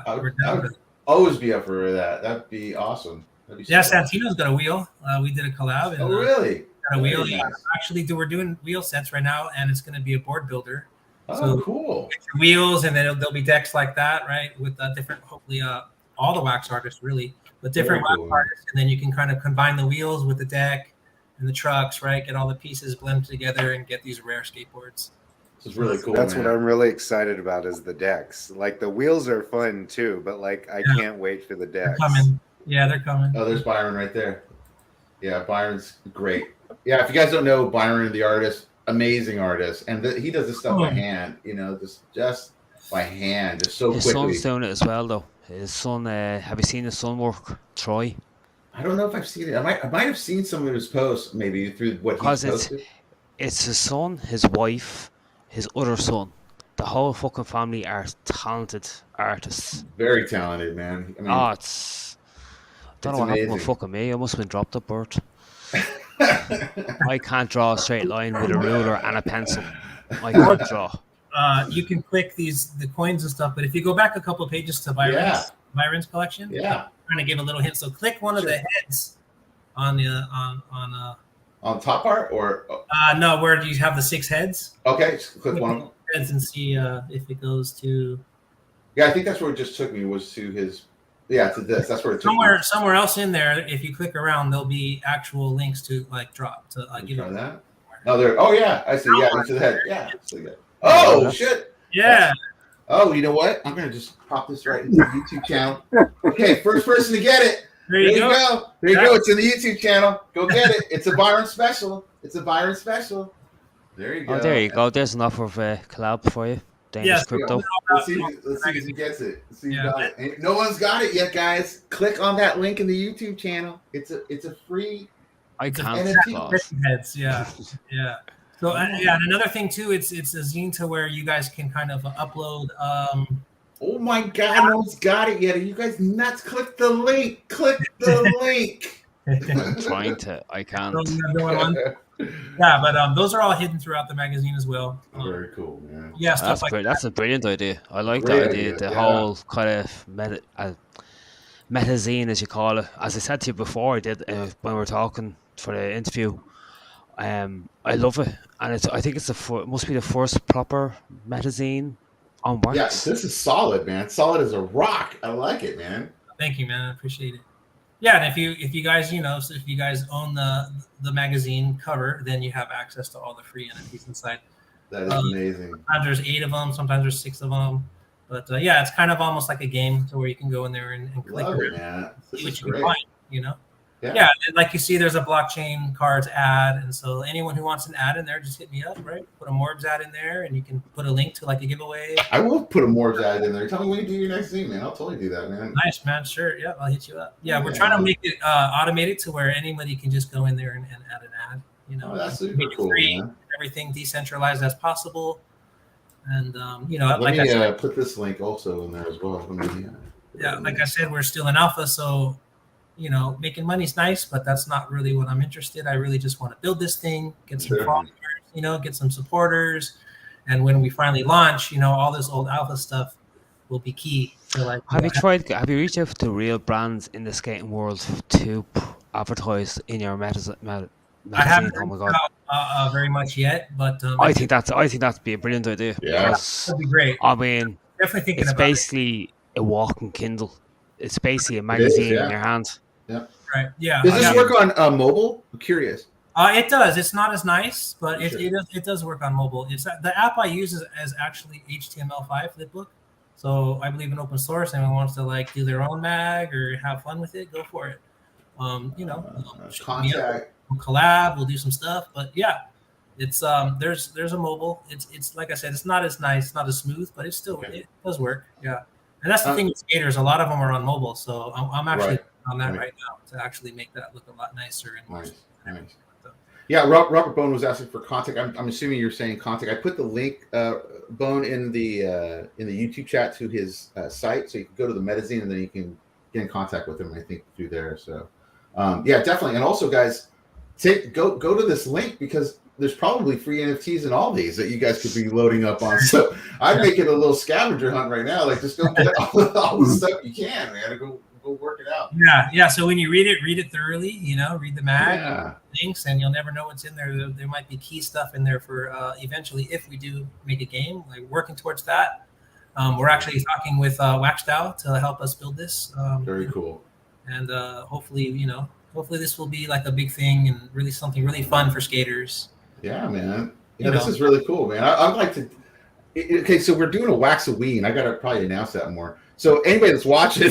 I would always be up for that. That'd be awesome. Santino's got a wheel. We did a collab. And, really? Got a wheel. Yeah. Actually, we're doing wheel sets right now, and it's going to be a board builder. Oh, cool. Get your wheels, and then there'll be decks like that, right? With different, hopefully, all the wax artists, really, but different wax artists. And then you can kind of combine the wheels with the deck and the trucks, right? Get all the pieces blended together and get these rare skateboards. This is really cool. That's what I'm really excited about is the decks. Like the wheels are fun too, but like I can't wait for the decks. They're coming. Yeah, they're coming. Oh, there's Byron right there. Yeah, Byron's great. Yeah, if you guys don't know Byron, the artist, amazing artist, and he does this stuff by hand. You know, just by hand, just so quickly. His son's doing it as well, though. His son. Have you seen his son work, Troy? I don't know if I've seen it. I might have seen some of his posts, maybe through what he posted. It's his son, his wife, his other son. The whole fucking family are talented artists. Very talented, man. I mean, I don't know what happened with fucking me. I must have been dropped at birth. I can't draw a straight line with a ruler and a pencil. I can't draw. You can click the coins and stuff, but if you go back a couple of pages to Byron's collection, I'm trying to give a little hint. So click one of the heads on the on the top part, or no, where do you have the 6 heads? Okay, just click one of them heads and see if it goes to. Yeah, I think that's where it just took me, was to his. Yeah, to this. That's where it took me. Somewhere else in there, if you click around, there'll be actual links to like drop to give you that. No, there. Oh yeah, I see. Yeah, into the head. Yeah. Oh shit. Yeah. Oh, you know what? I'm gonna just pop this right into the YouTube channel. Okay, first person to get it. There you go. There you go. It's in the YouTube channel. Go get it. It's a Byron special. There you go. Oh, there you go. There's an offer of a collab for you. Danish crypto. Let's see if he gets it. Let's see if he got it. No one's got it yet, guys. Click on that link in the YouTube channel. It's a free. I can't. Heads. Yeah. So and another thing too, it's a zine to where you guys can kind of upload. Oh my God, no one's got it yet. Are you guys nuts? Click the link. I'm trying to. I can't. Yeah, but those are all hidden throughout the magazine as well. Very cool, man. Yeah, that's a brilliant idea. I like that idea. The whole kind of metazine, as you call it. As I said to you before, I did when we were talking for the interview. I love it, and I think it must be the first proper metazine on wax. Yeah, this is solid, man. Solid as a rock. I like it, man. Thank you, man. I appreciate it. Yeah, and if you guys, so if you guys own the magazine cover, then you have access to all the free NFTs inside. That is amazing. Sometimes there's 8 of them, sometimes there's 6 of them. But yeah, it's kind of almost like a game to where you can go in there and click. Love it, man. See what you can find. you know. Yeah, and like you see, there's a blockchain cards ad, and so anyone who wants an ad in there, just hit me up, right? Put a MORBS ad in there, and you can put a link to like a giveaway. I will put a MORBS ad in there. Tell me when you do your next zine, man. I'll totally do that, man. Nice, man. Sure. Yeah, I'll hit you up. Yeah, we're trying to make it automated to where anybody can just go in there and add an ad. You know, that's super cool, man. Everything decentralized as possible, and you know, let like me I said, put this link also in there as well. Yeah, like I said, we're still in alpha, so you know, making money is nice, but that's not really what I'm interested. I really just want to build this thing, get some followers, you know, get some supporters, and when we finally launch, you know, all this old alpha stuff will be key. So like, have you reached out to real brands in the skating world to advertise in your Metazine? I haven't reached out very much yet, but I think that'd be a brilliant idea. Yeah, that'd be great. I mean, definitely thinking it's about basically a walking Kindle. It's basically a magazine in your hand. Yeah. Right. Yeah. Does this work on mobile? I'm curious. It does. It's not as nice, but it does work on mobile. It's the app I use is actually HTML5 flipbook. So I believe in open source. Anyone wants to like do their own mag or have fun with it, go for it. You know, contact. We'll collab. We'll do some stuff. But yeah, it's there's a mobile. It's like I said, it's not as nice, not as smooth, but it does work. Yeah. And that's the thing with skaters. A lot of them are on mobile, so I'm actually on that right now to actually make that look a lot nicer and more. Nice. Yeah, Robert Bone was asking for contact. I'm assuming you're saying contact. I put the link, Bone, in the YouTube chat to his site, so you can go to the Metazine and then you can get in contact with him. I think through there. So, yeah, definitely. And also, guys, go to this link because there's probably free NFTs in all these that you guys could be loading up on. So I'd make it a little scavenger hunt right now. Like, just go get all the stuff you can, man. Go work it out. Yeah. So when you read it thoroughly. You know, read the mag links, and you'll never know what's in there. There might be key stuff in there for eventually if we do make a game. Like working towards that. We're actually talking with WaxDAO to help us build this. Very cool. And hopefully this will be like a big thing and really something really fun for skaters. Yeah, man. Yeah, this is really cool, man. I'd like to. Okay, so we're doing a Wax-A-Ween. I gotta probably announce that more. So anybody that's watching,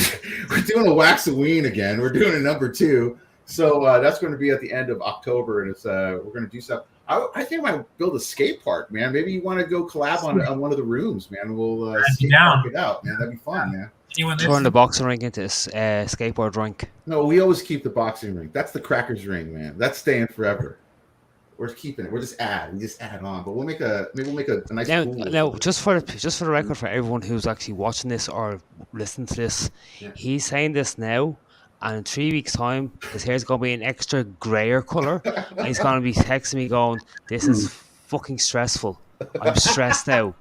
we're doing a Wax-A-Ween again. We're doing a number 2. So that's going to be at the end of October, and it's we're going to do stuff. I think I might build a skate park, man. Maybe you want to go collab on one of the rooms, man. We'll skate park it out, man. That'd be fun, man. Turn the boxing ring into a skateboard rink. No, we always keep the boxing ring. That's the Crackers ring, man. That's staying forever. We're keeping it. We just add on, but we'll make a nice. Now, just for the record, for everyone who's actually watching this or listening to this, he's saying this now, and in 3 weeks' time, his hair's gonna be an extra grayer color, and he's gonna be texting me going, "This is fucking stressful. I'm stressed now."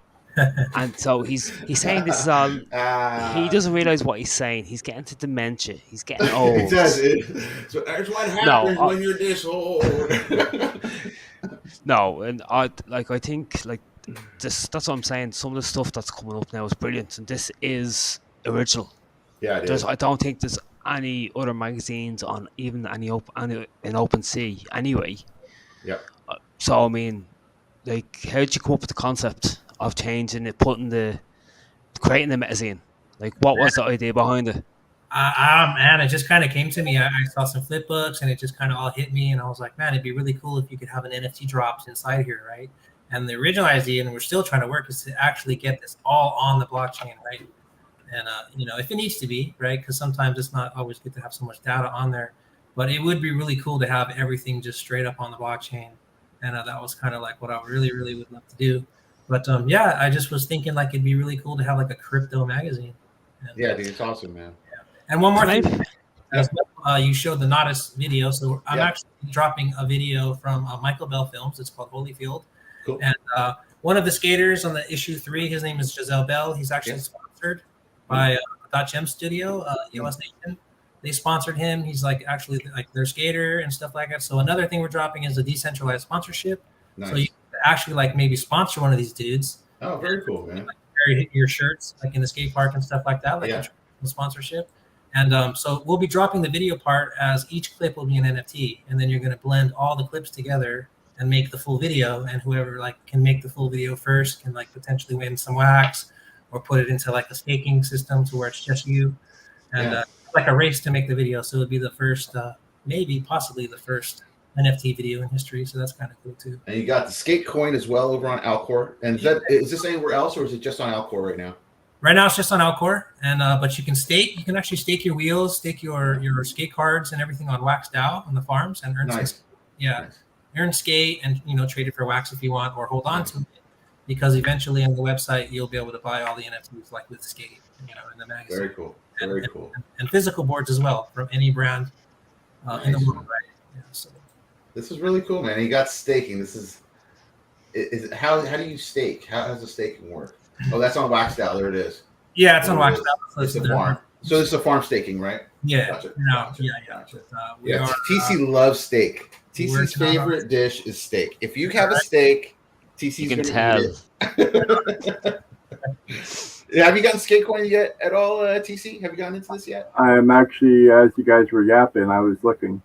And so he's saying this is all. He doesn't realize what he's saying. He's getting to dementia. He's getting old. He does it. So that's what happens when you're this old. No, and I think this. That's what I'm saying. Some of the stuff that's coming up now is brilliant, and this is original. Yeah, it is. I don't think there's any other magazines on even any open sea anyway. Yeah. So I mean, like, how did you come up with the concept of changing it, creating the Metazine? Like, what was the idea behind it? Man, it just kind of came to me. I saw some flip books, and it just kind of all hit me, and I was like, man, it'd be really cool if you could have an NFT drops inside here, right? And the original idea, and we're still trying to work, is to actually get this all on the blockchain, right? And if it needs to be, right, because sometimes it's not always good to have so much data on there, but it would be really cool to have everything just straight up on the blockchain, and that was kind of like what I really, really would love to do. But I just was thinking like it'd be really cool to have like a crypto magazine. And, yeah, dude, it's awesome, man. Yeah. And one more thing, you showed the Nodus video, so I'm actually dropping a video from Michael Bell Films. It's called Holyfield. Cool. And one of the skaters on the issue 3, his name is Giselle Bell. He's actually sponsored by .gem Studio, US Nation. They sponsored him. He's like actually like their skater and stuff like that. So another thing we're dropping is a decentralized sponsorship. Nice. So you actually like maybe sponsor one of these dudes. Oh, very cool, man. Like carry your shirts like in the skate park and stuff like that, like a sponsorship. And so we'll be dropping the video part as each clip will be an NFT, and then you're going to blend all the clips together and make the full video. And whoever like can make the full video first can like potentially win some wax or put it into like a staking system to where it's just you. And like a race to make the video. So it'd be the first, maybe possibly the first NFT video in history. So that's kind of cool too. And you got the skate coin as well over on Alcor. And is this anywhere else, or is it just on Alcor right now? Right now it's just on Alcor, and but you can stake. You can actually stake your wheels, stake your skate cards and everything on Wax DAO on the farms, and earn Nice. earn skate, and trade it for wax if you want, or hold on to it, because eventually on the website you'll be able to buy all the NFTs like with skate, in the magazine. Very cool. Very cool. And physical boards as well from any brand in the world, right? Yeah, so. This is really cool, man. You got staking. This is how do you stake? How does the staking work? Oh, that's on Wax DAO. There it is. Yeah, it's on Wax DAO. So it's a farm. So this is a farm staking, right? Yeah. Gotcha. Gotcha. TC loves steak. TC's favorite dish is steak. If you have a steak, TC's You can gonna eat it. Have you gotten SkatECoin yet at all, TC? Have you gotten into this yet? I'm actually, as you guys were yapping, I was looking.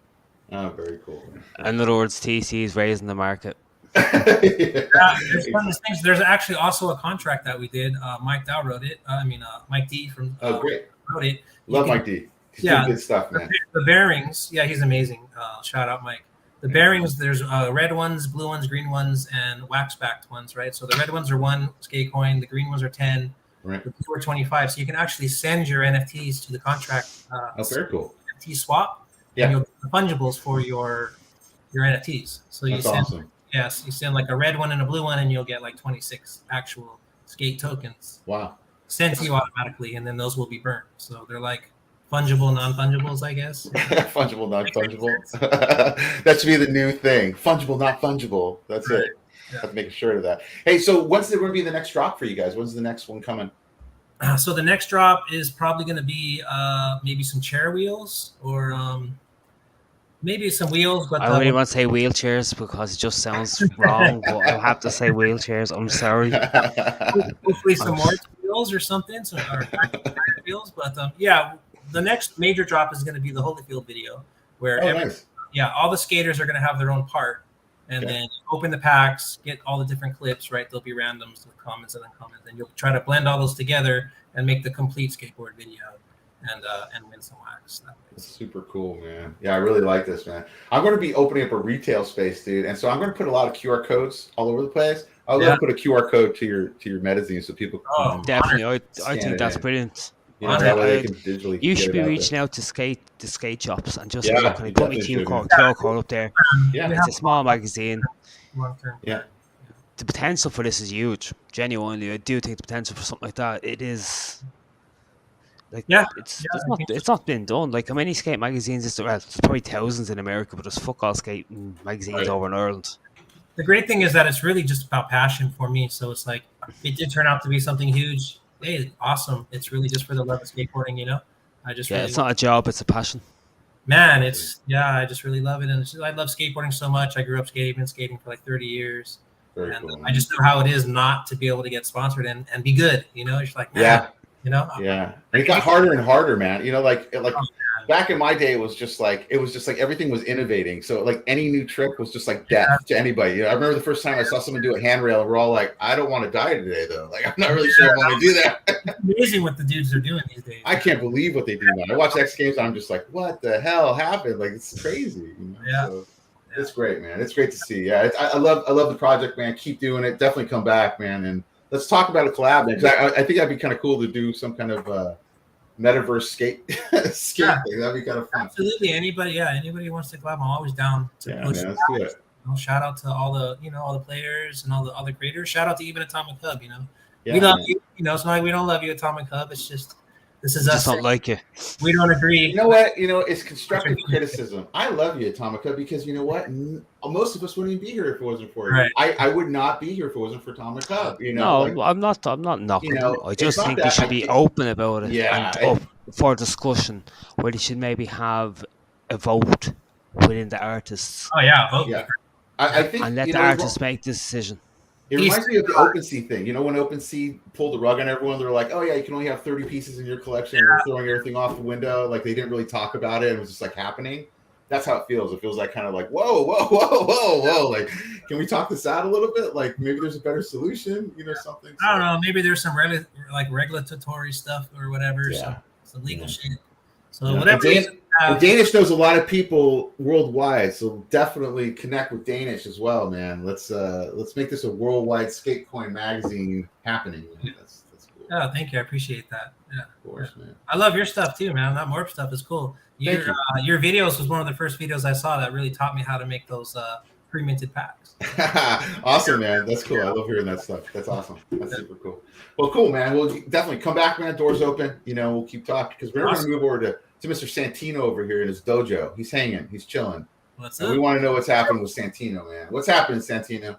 Oh, very cool. In other words, TC is raising the market. It's one of those things. There's actually also a contract that we did. Mike Dow wrote it. Mike D from great. wrote it. Love Mike D. He's doing good stuff, man. The bearings, he's amazing. Shout out Mike. The bearings, there's red ones, blue ones, green ones, and wax-backed ones, right? So the red ones are 1 SkatECoin, the green ones are 10, right. The blue are 25. So you can actually send your NFTs to the contract. Very cool. NFT swap. Yeah. And you'll get the fungibles for your NFTs. So you send, awesome. Yes, you send like a red one and a blue one, and you'll get like 26 actual skate tokens. Wow. Sent to you automatically, and then those will be burnt. So they're like fungible, non-fungibles, I guess. Fungible, non-fungible. That should be the new thing. Fungible, not fungible. That's it. Yeah. Have to make sure of that. Hey, so when's there going to be the next drop for you guys? When's the next one coming? So the next drop is probably going to be maybe some chair wheels, or maybe some wheels. But I really want to say wheelchairs because it just sounds wrong, but I have to say wheelchairs. I'm sorry. Hopefully some more wheels or something, or wheels. But the next major drop is going to be the Holyfield video, where all the skaters are going to have their own part, and then open the packs, get all the different clips. Right, there'll be randoms with comments and uncommons, and you'll try to blend all those together and make the complete skateboard video, and win some wax. That's super cool, man. Yeah, I really like this, man. I'm going to be opening up a retail space, dude, and so I'm going to put a lot of QR codes all over the place. I'll put a QR code to your Metazine so people can definitely. I think that's brilliant. That way they can digitally you should be reaching out to skate shops and just can I put my QR code up there? Yeah, it's a small magazine. Yeah, the potential for this is huge. Genuinely, I do think the potential for something like that. It is. Like, it's not been done. Like, how many skate magazines there's probably thousands in America, but there's fuck all skate magazines over in Ireland. The great thing is that it's really just about passion for me. So it's like, it did turn out to be something huge. Hey, awesome. It's really just for the love of skateboarding, I just really it's not a job, it's a passion. Man, I just really love it. And I love skateboarding so much. I grew up skating for like 30 years. Very and cool, I just know how it is not to be able to get sponsored and be good, It's like, man, and it got harder and harder, man. Back in my day, it was just like everything was innovating. So like any new trick was just like death to anybody. I remember the first time I saw someone do a handrail, and we're all like, I don't want to die today, though. Like, I'm not really sure I want to do that. It's amazing what the dudes are doing these days. I can't believe what they do now. I watch X Games, I'm just like, what the hell happened? Like, it's crazy. So it's great, man. It's great to see. Yeah, I love the project, man. Keep doing it. Definitely come back, man. And let's talk about a collab, man. Because I think that'd be kind of cool to do some kind of metaverse skate thing. That'd be kind of fun. Absolutely. Anybody who wants to collab, I'm always down to push. Man, let's do it. Shout out to all the all the players and all the other creators. Shout out to even Atomic Hub. We love you. It's not like we don't love you, Atomic Hub. It's just this is us. Just don't like you. We don't agree. You know what? It's constructive criticism. I love you, Atomic Hub, because you know what? Most of us wouldn't even be here if it wasn't for you. Right. I would not be here if it wasn't for Atomic Hub. No, I'm not knocking. I just think they should be open about it. And up for discussion, where they should maybe have a vote within the artists. Oh yeah, vote. Yeah. I think, and let the artists make the decision. It reminds me of the OpenSea thing. When OpenSea pulled the rug on everyone, they're like, oh, yeah, you can only have 30 pieces in your collection. And we're throwing everything off the window. Like, they didn't really talk about it. It was just, like, happening. That's how it feels. It feels like kind of like, whoa. Like, can we talk this out a little bit? Like, maybe there's a better solution, something. I don't know. Maybe there's some regulatory stuff or whatever. Some legal shit. So Yeah. whatever And Danish knows a lot of people worldwide, so definitely connect with Danish as well, man. Let's make this a worldwide SkatECoin magazine happening. Man. That's cool. Oh, thank you. I appreciate that. Yeah, of course, man. I love your stuff too, man. That M.O.R.B.S stuff is cool. Your videos was one of the first videos I saw that really taught me how to make those pre-minted packs. Awesome, man. That's cool. I love hearing that stuff. That's awesome. That's super cool. Well, cool, man. We'll definitely come back, man. Doors open. We'll keep talking because we're going to move over to Mr. Santino over here in his dojo. He's hanging. He's chilling. What's up? We want to know what's happening with Santino, man. What's happening, Santino?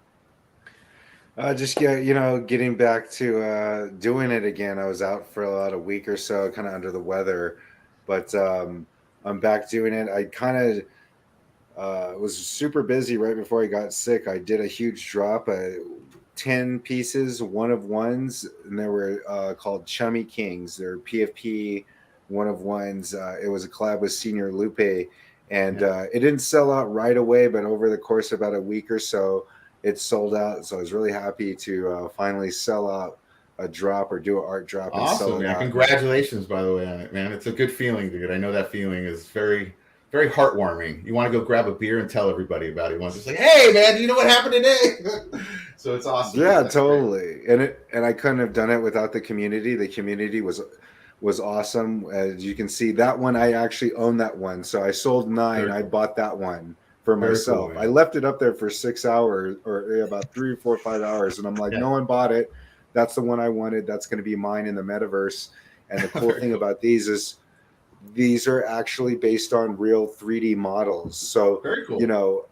Just getting back to doing it again. I was out for about a week or so, kind of under the weather, but I'm back doing it. I kind of was super busy right before I got sick. I did a huge drop, 10 pieces, one of ones, and they were called Chummy Kings. They're PFP one of ones. It was a collab with Senior Lupe, and it didn't sell out right away, but over the course of about a week or so, it sold out. So I was really happy to finally sell out a drop or do an art drop. Awesome, and sell man. it out. Congratulations, by the way, on it, man. It's a good feeling, dude. I know that feeling is very, very heartwarming. You want to go grab a beer and tell everybody about it. You want to just like, hey, man, do you know what happened today? So it's awesome. Yeah, totally. Great. And I couldn't have done it without the community. The community was awesome. As you can see, that one, I actually own that one. So I sold 9. I bought that one for myself. Cool, I left it up there for 6 hours or about 3, 4, 5 hours. And I'm like, no one bought it. That's the one I wanted. That's going to be mine in the metaverse. And the cool thing about these is these are actually based on real 3D models. So, very cool.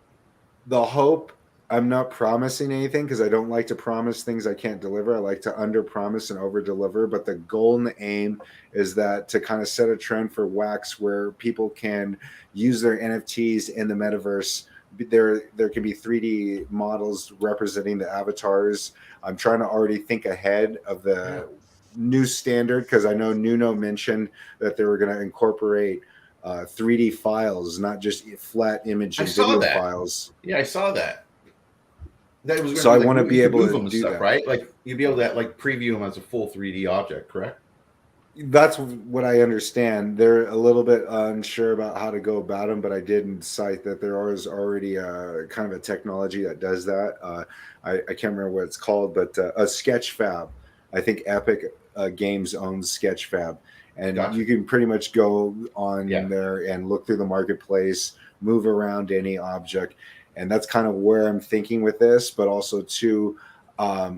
The hope, I'm not promising anything because I don't like to promise things I can't deliver. I like to under promise and over deliver. But the goal and the aim is that to kind of set a trend for wax where people can use their NFTs in the metaverse. There can be 3D models representing the avatars. I'm trying to already think ahead of the new standard because I know Nuno mentioned that they were going to incorporate 3D files, not just flat image and video files. Yeah, I saw that. So I want to be able to do that, right? Like you'd be able to preview them as a full 3D object, correct? That's what I understand. They're a little bit unsure about how to go about them, but I did cite that there is already kind of a technology that does that. I can't remember what it's called, but a Sketchfab. I think Epic Games owns Sketchfab, and you can pretty much go on there and look through the marketplace, move around any object, and that's kind of where I'm thinking with this. But also too, I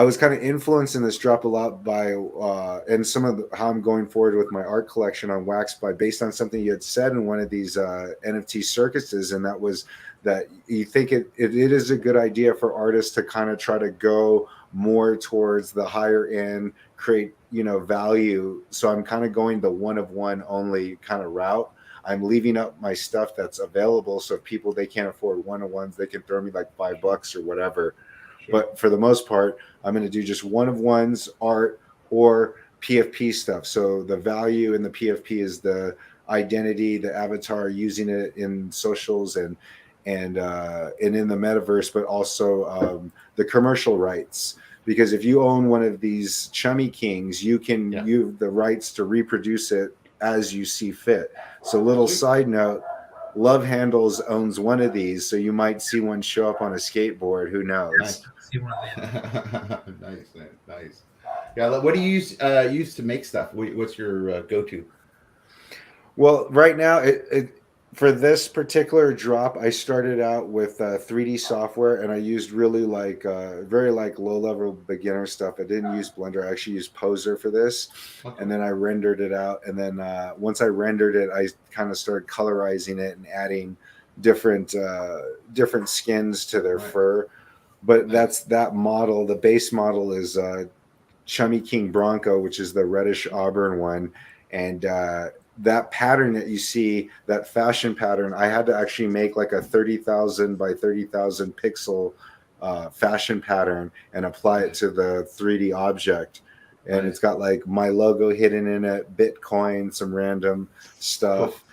was kind of influenced in this drop a lot by and some of how I'm going forward with my art collection on wax based on something you had said in one of these NFT circuses, and that was that you think it is a good idea for artists to kind of try to go more towards the higher end, create value. So I'm kind of going the one of one only kind of route. I'm leaving up my stuff that's available, so if people they can't afford one of ones, they can throw me like $5 or whatever. But for the most part, I'm going to do just one of ones, art or PFP stuff. So the value in the PFP is the identity, the avatar, using it in socials and in the metaverse, but also the commercial rights. Because if you own one of these Chummy Kings, you can you have the rights to reproduce it as you see fit. So little side note, Love Handles owns one of these, so you might see one show up on a skateboard. Who knows? Nice. Nice. Yeah, what do you use to make stuff? What's your go-to? Well, right now, for this particular drop, I started out with 3D software, and I used really very low-level beginner stuff. I didn't use Blender. I actually used Poser for this, and then I rendered it out. And then once I rendered it, I kind of started colorizing it and adding different skins to their fur. But that's that model. The base model is Chummy King Bronco, which is the reddish auburn one, and that pattern that you see, that fashion pattern, I had to actually make like a 30,000 by 30,000 pixel fashion pattern and apply it to the 3D object. And it's got like my logo hidden in it, Bitcoin, some random stuff.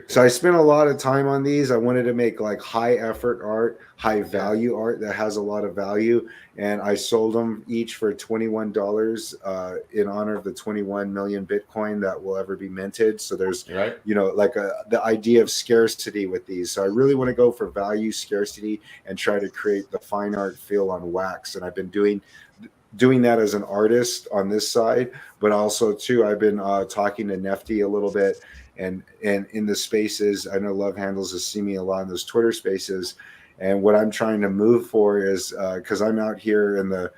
So I spent a lot of time on these. I wanted to make like high effort art, high value art that has a lot of value. And I sold them each for $21 in honor of the 21 million Bitcoin that will ever be minted. So there's, you know, like the idea of scarcity with these. So I really want to go for value, scarcity, and try to create the fine art feel on wax. And I've been doing that as an artist on this side, but also too, I've been talking to Nifty a little bit. And in the spaces, I know Love Handles has seen me a lot in those Twitter spaces. And what I'm trying to move for is because I'm out here in the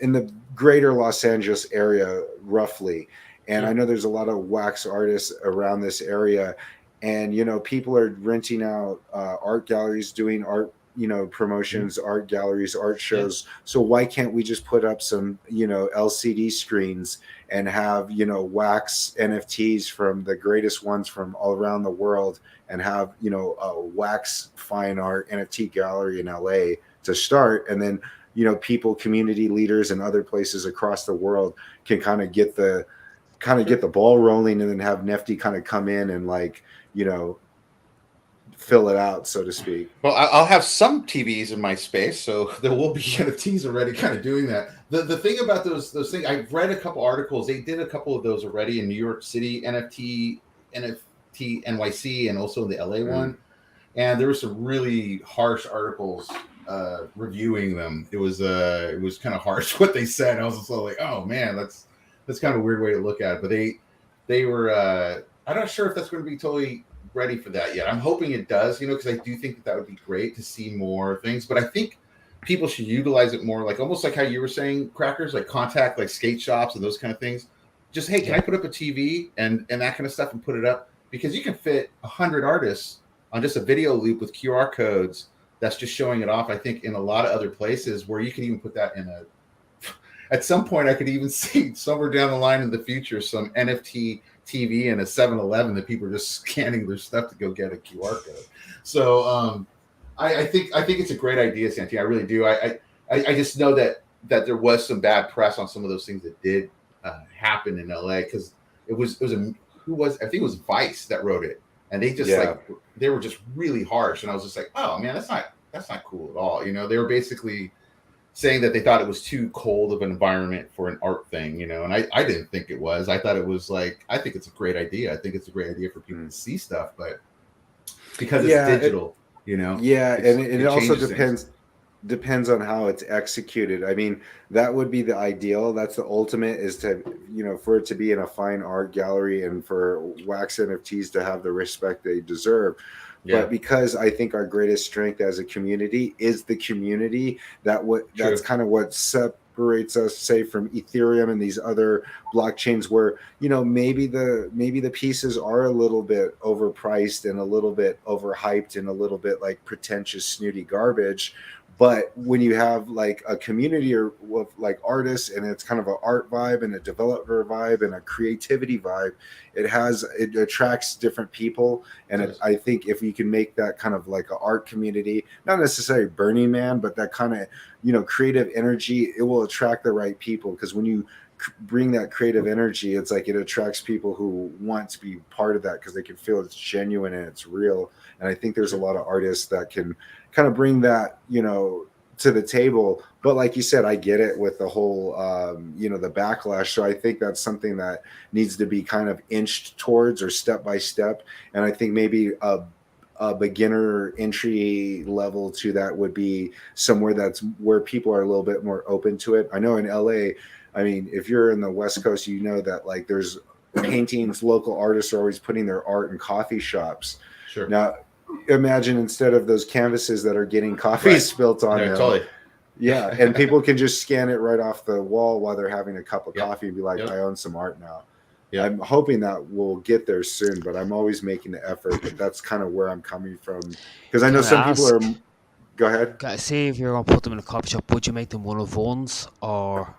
in the greater Los Angeles area, roughly. And I know there's a lot of wax artists around this area. And, you know, people are renting out art galleries, doing art, you know, promotions, art galleries, art shows. So why can't we just put up some, you know, LCD screens and have, you know, wax NFTs from the greatest ones from all around the world, and have, you know, a wax fine art NFT gallery in LA to start. And then, you know, people, community leaders and other places across the world can kind of get the ball rolling, and then have Nifty kind of come in and, like, you know, fill it out, so to speak. Well, I'll have some TVs in my space, so there will be NFTs already kind of doing that. The thing about those things, I've read a couple articles. They did a couple of those already in New York City, NFT NYC, and also the LA one. And there were some really harsh articles reviewing them. It was kind of harsh what they said. I was just like, oh man, that's kind of a weird way to look at it. But they were I'm not sure if that's going to be totally ready for that yet. I'm hoping it does, you know, because I do think that would be great to see more things. But I think people should utilize it more, like almost like how you were saying, Crackers, like contact like skate shops and those kind of things. Just, hey, can I put up a TV and that kind of stuff and put it up? Because you can fit 100 artists on just a video loop with QR codes that's just showing it off. I think in a lot of other places where you can even put that in a, at some point I could even see somewhere down the line in the future some NFT TV and a 7-Eleven that people are just scanning their stuff to go get a QR code. So I think it's a great idea, Santino. I really do. I just know that there was some bad press on some of those things that did happen in LA, because I think it was Vice that wrote it, and they just they were just really harsh, and I was just like, oh man, that's not cool at all. You know, they were basically saying that they thought it was too cold of an environment for an art thing, you know, and I didn't think it was. I thought it was like, I think it's a great idea. I think it's a great idea for people to see stuff, but because it's digital, you know. Yeah, and it also depends on how it's executed. I mean, that would be the ideal. That's the ultimate, is to, you know, for it to be in a fine art gallery and for wax NFTs to have the respect they deserve. But because I think our greatest strength as a community is the community, that's kind of what separates us, say, from Ethereum and these other blockchains, where, you know, maybe the pieces are a little bit overpriced and a little bit overhyped and a little bit like pretentious, snooty garbage. But when you have like a community of like artists, and it's kind of an art vibe and a developer vibe and a creativity vibe, it attracts different people. And I think if you can make that kind of like an art community, not necessarily Burning Man, but that kind of, you know, creative energy, it will attract the right people. Because when you bring that creative energy, it's like it attracts people who want to be part of that, because they can feel it's genuine and it's real. And I think there's a lot of artists that can kind of bring that, you know, to the table. But like you said, I get it with the whole, you know, the backlash. So I think that's something that needs to be kind of inched towards, or step by step. And I think maybe a beginner entry level to that would be somewhere that's where people are a little bit more open to it. I know in LA, I mean, if you're in the West Coast, you know that like there's paintings, local artists are always putting their art in coffee shops. Sure. Now, imagine instead of those canvases that are getting coffee spilt on them. Totally. Yeah, and people can just scan it right off the wall while they're having a cup of coffee and be like, I own some art now. Yeah. I'm hoping that we'll get there soon, but I'm always making the effort. But that's kind of where I'm coming from, because I know some people are. Go ahead. Say if you're going to put them in a coffee shop, would you make them one of ones, or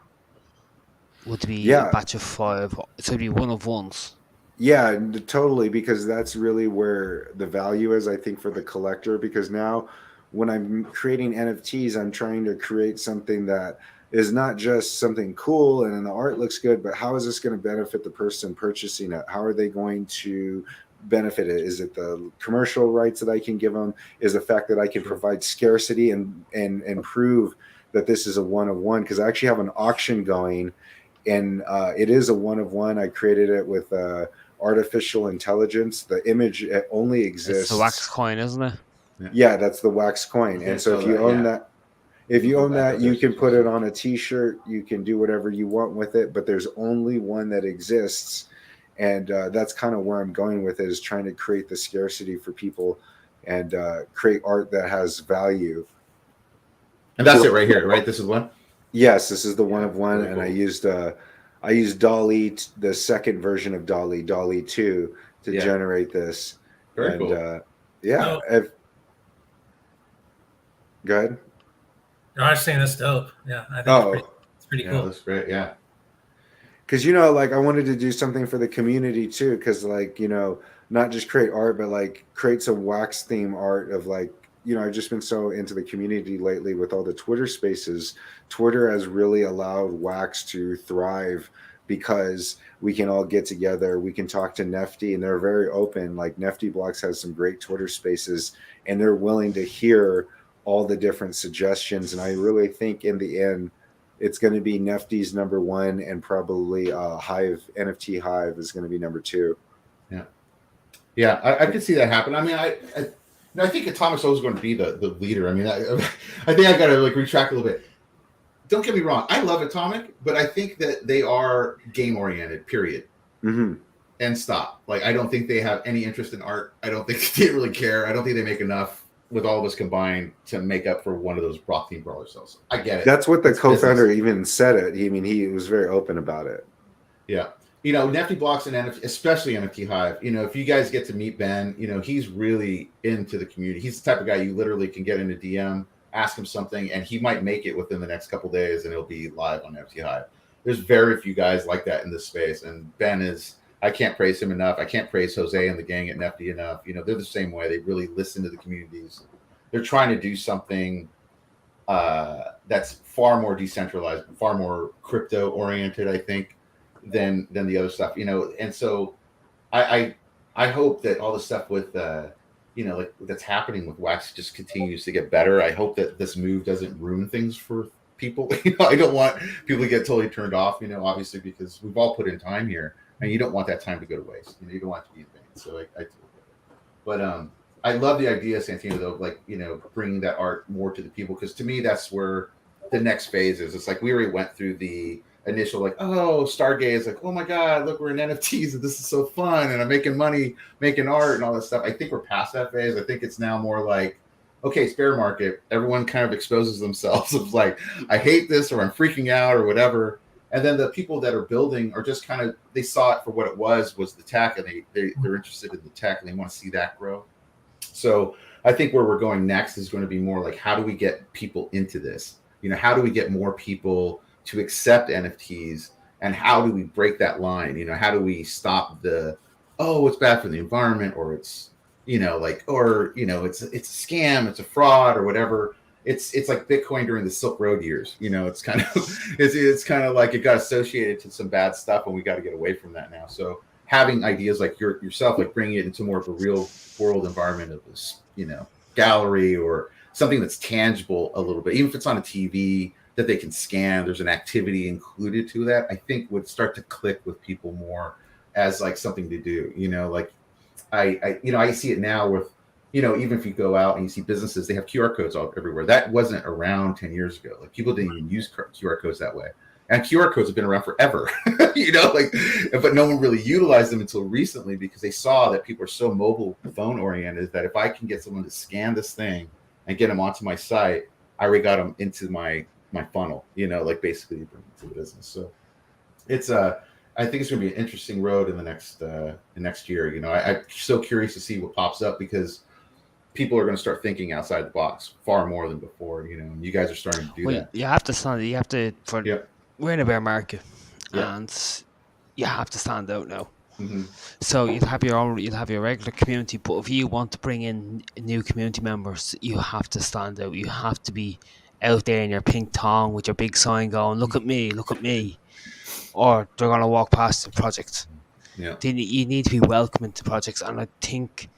would it be a batch of 5? So it'd be one of ones. Yeah, totally, because that's really where the value is, I think, for the collector. Because now when I'm creating NFTs, I'm trying to create something that is not just something cool and the art looks good, but how is this going to benefit the person purchasing it? How are they going to benefit? Is it the commercial rights that I can give them? Is the fact that I can provide scarcity and prove that this is a one of one? Because I actually have an auction going, and it is a one of one. I created it with artificial intelligence. The image only exists. It's a wax coin, isn't it? Yeah, that's the wax coin. And so if you own that, if you own that, you can put it on a t-shirt. You can do whatever you want with it, but there's only one that exists. And that's kind of where I'm going with it, is trying to create the scarcity for people and create art that has value. And that's it right here, right? This is one? Yes, this is the one of one. And cool. I used DALL-E, the second version of DALL-E, DALL-E 2, to generate this. Very cool. Yeah. Go ahead. No, I was saying that's dope. Yeah, I think it's pretty cool. That's great. Yeah. Because, you know, like, I wanted to do something for the community too. Because, like, you know, not just create art, but like create some wax theme art of, like, you know, I've just been so into the community lately with all the Twitter spaces. Twitter has really allowed wax to thrive because we can all get together. We can talk to Nifty, and they're very open. Like, NiftyBLOX has some great Twitter spaces, and they're willing to hear all the different suggestions. And I really think in the end, it's going to be Nifty's number one, and probably Hive, NFT Hive is going to be number two. Yeah, I could see that happen. I mean, I think Atomic's always going to be the leader. I mean, I think I got to like retract a little bit. Don't get me wrong. I love Atomic, but I think that they are game oriented, period. Mm-hmm. And stop. Like, I don't think they have any interest in art. I don't think they really care. I don't think they make enough with all of us combined to make up for one of those Brock Team Brawler cells. I get it. That's what the co-founder even said it. He was very open about it. Yeah. You know, NiftyBLOX and NFT, especially NFT Hive, you know, if you guys get to meet Ben, you know, he's really into the community. He's the type of guy you literally can get in a DM, ask him something, and he might make it within the next couple of days, and it'll be live on NFT Hive. There's very few guys like that in this space, and Ben is, I can't praise him enough. I can't praise Jose and the gang at Nifty enough. You know, they're the same way. They really listen to the communities. They're trying to do something that's far more decentralized, far more crypto oriented, I think, than the other stuff, you know. And so I hope that all the stuff with you know, like that's happening with Wax just continues to get better. I hope that this move doesn't ruin things for people. You know, I don't want people to get totally turned off, you know, obviously, because we've all put in time here, and you don't want that time to go to waste. You know, you don't want it to be in vain. So I but I love the idea, Santino, though, like, you know, bringing that art more to the people, because to me that's where the next phase is. It's like we already went through the initial, like, oh, Stargaze, like, oh my God, look, we're in NFTs and this is so fun and I'm making money, making art and all that stuff. I think we're past that phase. I think it's now more like, okay, it's bear market. Everyone kind of exposes themselves of like, I hate this, or I'm freaking out, or whatever. And then the people that are building are just kind of, they saw it for what it was the tech, and they're interested in the tech and they want to see that grow. So I think where we're going next is going to be more like, how do we get people into this? You know, how do we get more people to accept NFTs, and how do we break that line? You know, how do we stop the, oh, it's bad for the environment, or it's, you know, like, or, you know, it's a scam, it's a fraud, or whatever. It's like Bitcoin during the Silk Road years. You know, it's kind of it's kind of like it got associated to some bad stuff, and we got to get away from that now. So having ideas like yourself, like bringing it into more of a real world environment of this, you know, gallery or something that's tangible a little bit, even if it's on a TV that they can scan, there's an activity included to that, I think would start to click with people more as like something to do. You know, like I see it now with, you know, even if you go out and you see businesses, they have QR codes all everywhere. That wasn't around 10 years ago. Like, people didn't even use QR codes that way. And QR codes have been around forever, you know, like, but no one really utilized them until recently, because they saw that people are so mobile phone oriented that if I can get someone to scan this thing and get them onto my site, I already got them into my funnel, you know, like basically bring it to the business. So it's I think it's going to be an interesting road in the next year. You know, I'm so curious to see what pops up, because people are going to start thinking outside the box far more than before. You know, and you guys are starting to do that. You have to stand. You have to. We're in a bear market, and you have to stand out now. Mm-hmm. So you'll have your regular community, but if you want to bring in new community members, you have to stand out. You have to be out there in your pink thong with your big sign going, look at me, or they're going to walk past the project. Yeah. Then you need to be welcoming to projects, and I think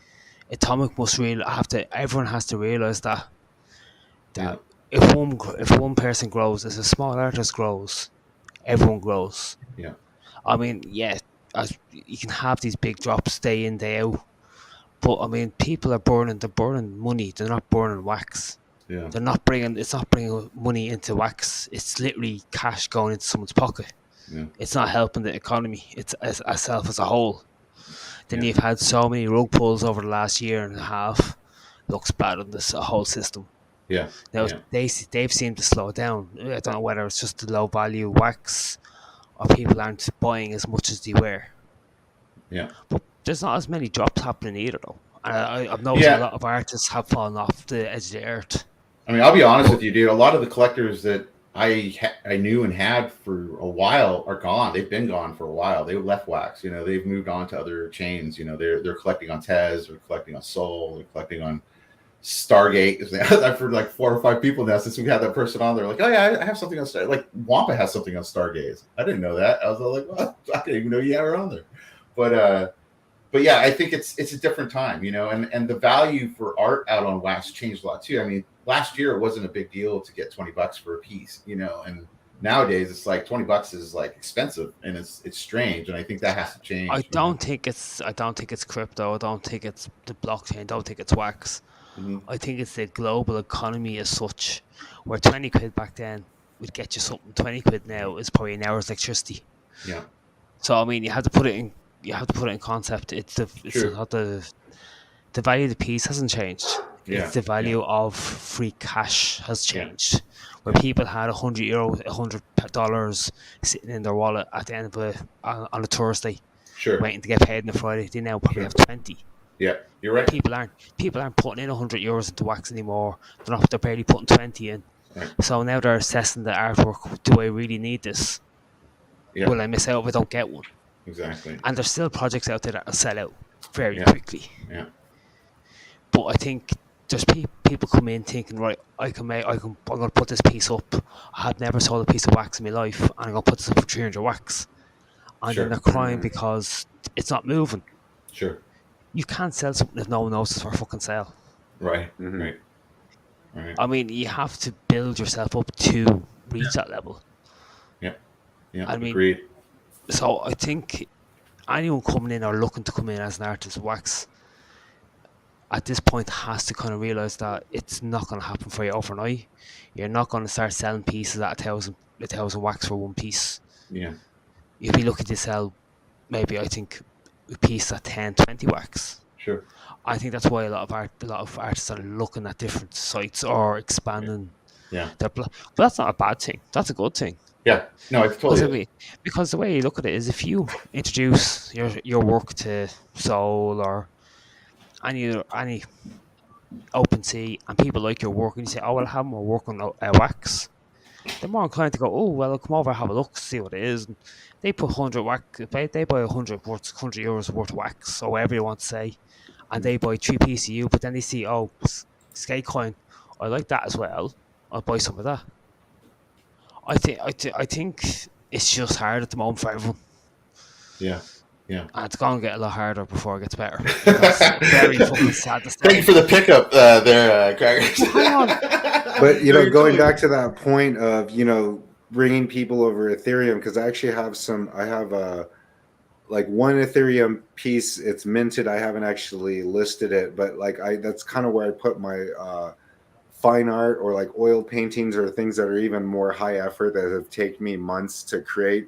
Atomic must everyone has to realize that Yeah. if one person grows, as a small artist grows, everyone grows. Yeah. I mean, yeah, you can have these big drops day in, day out, but I mean, people are they're burning money. They're not burning wax. Yeah. They're not it's not bringing money into wax. It's literally cash going into someone's pocket. Yeah. It's not helping the economy. It's as itself as a whole. Then Yeah. you've had so many rug pulls over the last year and a half. Looks bad on this whole system. Yeah. Now Yeah. they've seemed to slow down. I don't know whether it's just the low value wax or people aren't buying as much as they were. Yeah. But there's not as many drops happening either, though. And I've noticed a lot of artists have fallen off the edge of the earth. I mean, I'll be honest with you, dude. A lot of the collectors that I knew and had for a while are gone. They've been gone for a while. They left wax. You know, they've moved on to other chains. You know, they're collecting on Tez, they're collecting on Soul, they're collecting on Stargate. I've heard like 4 or 5 people now since we had that person on. They're like, oh yeah, I have something on Stargate. Like Wampa has something on Stargaze. I didn't know that. I was like, well, I didn't even know you were on there. But yeah, I think it's a different time, you know, and the value for art out on wax changed a lot too. I mean, last year it wasn't a big deal to get $20 for a piece, you know, and nowadays it's like $20 is like expensive and it's strange, and I think that has to change. I don't think it's crypto. I don't think it's the blockchain. I don't think it's wax. Mm-hmm. I think it's the global economy as such, where 20 quid back then would get you something. 20 quid now is probably an hour's electricity. Yeah. So I mean, you have to put it in concept. The value of the piece hasn't changed. Yeah. It's the value of free cash has changed. Where people had €100, $100 sitting in their wallet at the end of on a Thursday, waiting to get paid on a Friday. They now probably have 20. Yeah, you're right. People aren't putting in €100 into wax anymore. They're barely putting 20 in. Right. So now they're assessing the artwork. Do I really need this? Yeah. Will I miss out if I don't get one? Exactly. And there's still projects out there that will sell out very quickly. Yeah. But I think there's people come in thinking, right, I'm going to put this piece up. I have never sold a piece of wax in my life, and I'm going to put this up for 300 wax. And then they're crying because it's not moving. Sure. You can't sell something if no one knows it's for fucking sale. Right. Mm-hmm. Right. I mean, you have to build yourself up to reach that level. Yeah. Yeah. I mean, agreed. So I think anyone coming in or looking to come in as an artist wax at this point has to kind of realize that it's not going to happen for you overnight. You're not going to start selling pieces at a thousand wax for one piece. Yeah. You'll be looking to sell maybe, I think, a piece at 10, 20 wax. Sure. I think that's why a lot of artists are looking at different sites or expanding. Yeah. But that's not a bad thing. That's a good thing. Yeah. No, it's totally. Because the way you look at it is, if you introduce your work to Soul or any OpenSea and people like your work, and you say, oh, well, I have more work on wax, they're more inclined to go, oh, well, I'll come over and have a look, see what it is. And they put 100 wax, they buy €100 worth of wax, or whatever you want to say, and they buy 3 pieces of you, but then they see, oh, SkatECoin, I like that as well, I'll buy some of that. I think it's just hard at the moment for everyone. Yeah. Yeah. And it's going to get a lot harder before it gets better. It's very fucking sad to say. Thank you for the pickup there, Craig. Hang on. But, going back to that point of, bringing people over Ethereum, because I actually have one Ethereum piece, it's minted. I haven't actually listed it, but that's kind of where I put my fine art or like oil paintings or things that are even more high effort that have taken me months to create,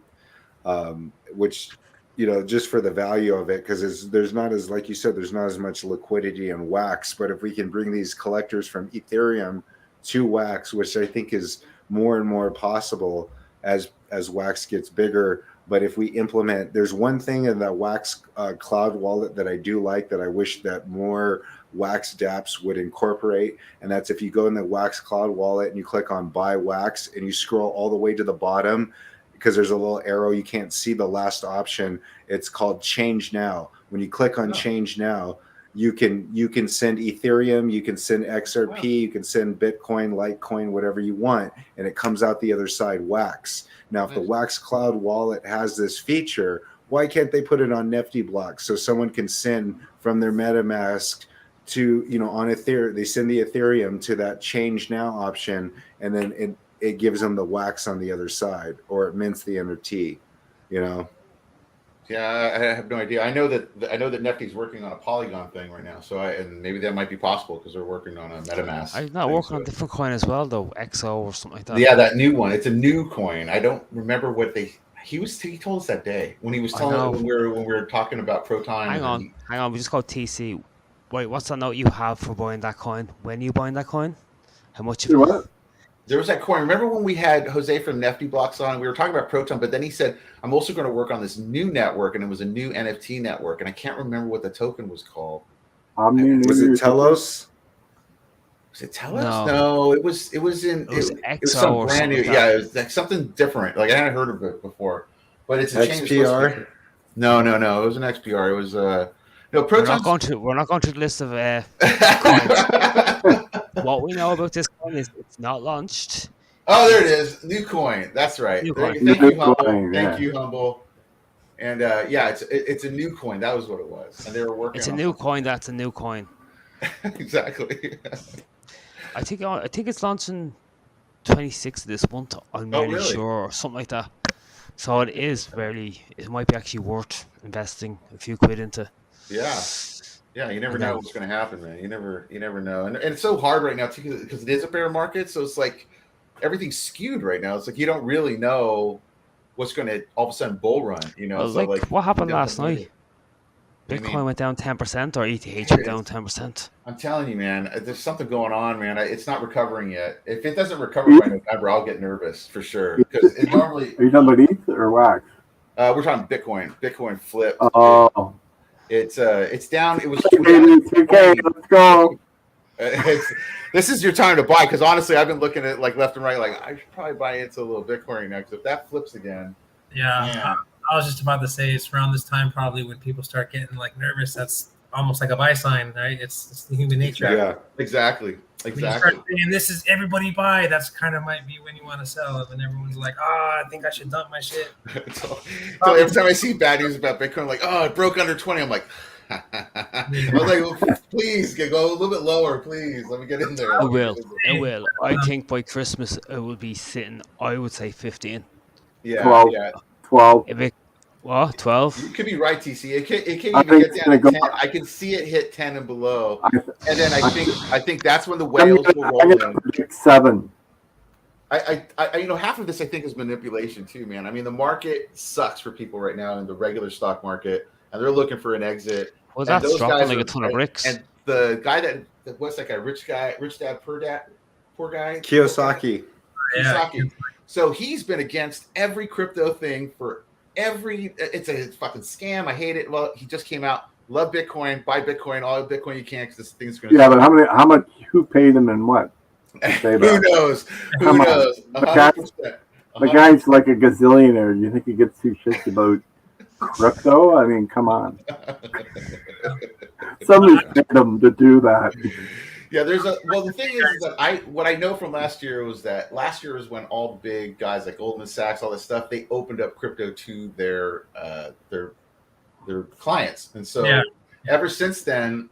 which, just for the value of it, because there's not as, like you said, there's not as much liquidity in wax. But if we can bring these collectors from Ethereum to wax, which I think is more and more possible as wax gets bigger. But if we implement, there's one thing in that wax cloud wallet that I do like, that I wish that more wax dApps would incorporate. And that's if you go in the wax cloud wallet and you click on buy wax and you scroll all the way to the bottom, because there's a little arrow, you can't see the last option. It's called change now. When you click on change now, you can send Ethereum, you can send XRP, you can send Bitcoin, Litecoin, whatever you want, and it comes out the other side wax. Now, if the Wax Cloud wallet has this feature Why can't they put it on Nifty blocks so someone can send from their MetaMask to, on Ethereum? They send the Ethereum to that change now option, and then it gives them the wax on the other side, or it mints the NFT. Yeah, I have no idea. I know that Nifty's working on a Polygon thing right now, and maybe that might be possible because they're working on a MetaMask. I'm not working on a different coin as well, though, XO or something like that. Yeah, that new one. It's a new coin. I don't remember what he told us that day when he was telling us when we were talking about Proton. Hang on. We just got TC. Wait, what's that note you have for buying that coin? When are you buying that coin? How much of it? There was that coin. Remember when we had Jose from Nifty Blocks on? We were talking about Proton, but then he said, I'm also going to work on this new network, and it was a new NFT network, and I can't remember what the token was called. Was it Telos? Was it Telos? No, it was some brand new. Yeah, it was like something different. Like I hadn't heard of it before. But it's a XPR? No. It was an XPR. It was no Proton. We're not going to the list of coins. What we know about this coin is it's not launched. Oh, there it is. New coin. That's right. Thank you, Humble. Thank you, Humble. And it's a new coin. That was what it was. And they were working. It's a new coin. That's a new coin. Exactly. I think it's launching 26th of this month. I'm really sure, or something like that. So it might be actually worth investing a few quid into. Yeah, you never know what's going to happen, man. You never know, and it's so hard right now too because it is a bear market. So it's like everything's skewed right now. It's like you don't really know what's going to all of a sudden bull run. Well, so like what happened last night? Bitcoin went down 10%, or ETH went down 10%. I'm telling you, man, there's something going on, man. It's not recovering yet. If it doesn't recover by November, I'll get nervous for sure. Because it normally. Are you talking about ETH or Wax? We're talking Bitcoin. Bitcoin flipped. Oh. It's down. It was 2K. Let's go. This is your time to buy because honestly, I've been looking at like left and right. Like I should probably buy into a little Bitcoin now because if that flips again. Yeah, I was just about to say it's around this time probably when people start getting like nervous. That's almost like a buy sign, right? It's the human nature. Yeah, exactly. When you start saying this is everybody buy, that's kind of might be when you want to sell it. When everyone's like, I think I should dump my shit. so every time I see bad news about Bitcoin, I'm like, it broke under 20. I'm like, I was like, well, please go a little bit lower, please. Let me get in there. It will. I think by Christmas it will be sitting. I would say 15. Yeah, 12. Yeah. 12. If it, 12? You could be right, TC. It can even get down to 10. I can see it hit 10 and below, and then I think that's when the whales will roll in. 7. I half of this I think is manipulation too, man. I mean, the market sucks for people right now in the regular stock market, and they're looking for an exit. Well, that's dropping like a ton of bricks. And the guy what's that guy? Rich dad, poor guy. Kiyosaki. Kiyosaki. So he's been against every crypto thing for it's a fucking scam. I hate it. Well, he just came out. Love Bitcoin. Buy Bitcoin. All the Bitcoin you can because this thing's going to. Yeah, but how much? Who paid him and what? Who knows? Who knows? 100%. The guy's like a gazillionaire. You think he gets two shits about crypto? I mean, come on. Somebody paid him to do that. Yeah, the thing is that what I know from last year was when all the big guys like Goldman Sachs, all this stuff, they opened up crypto to their clients. And so ever since then,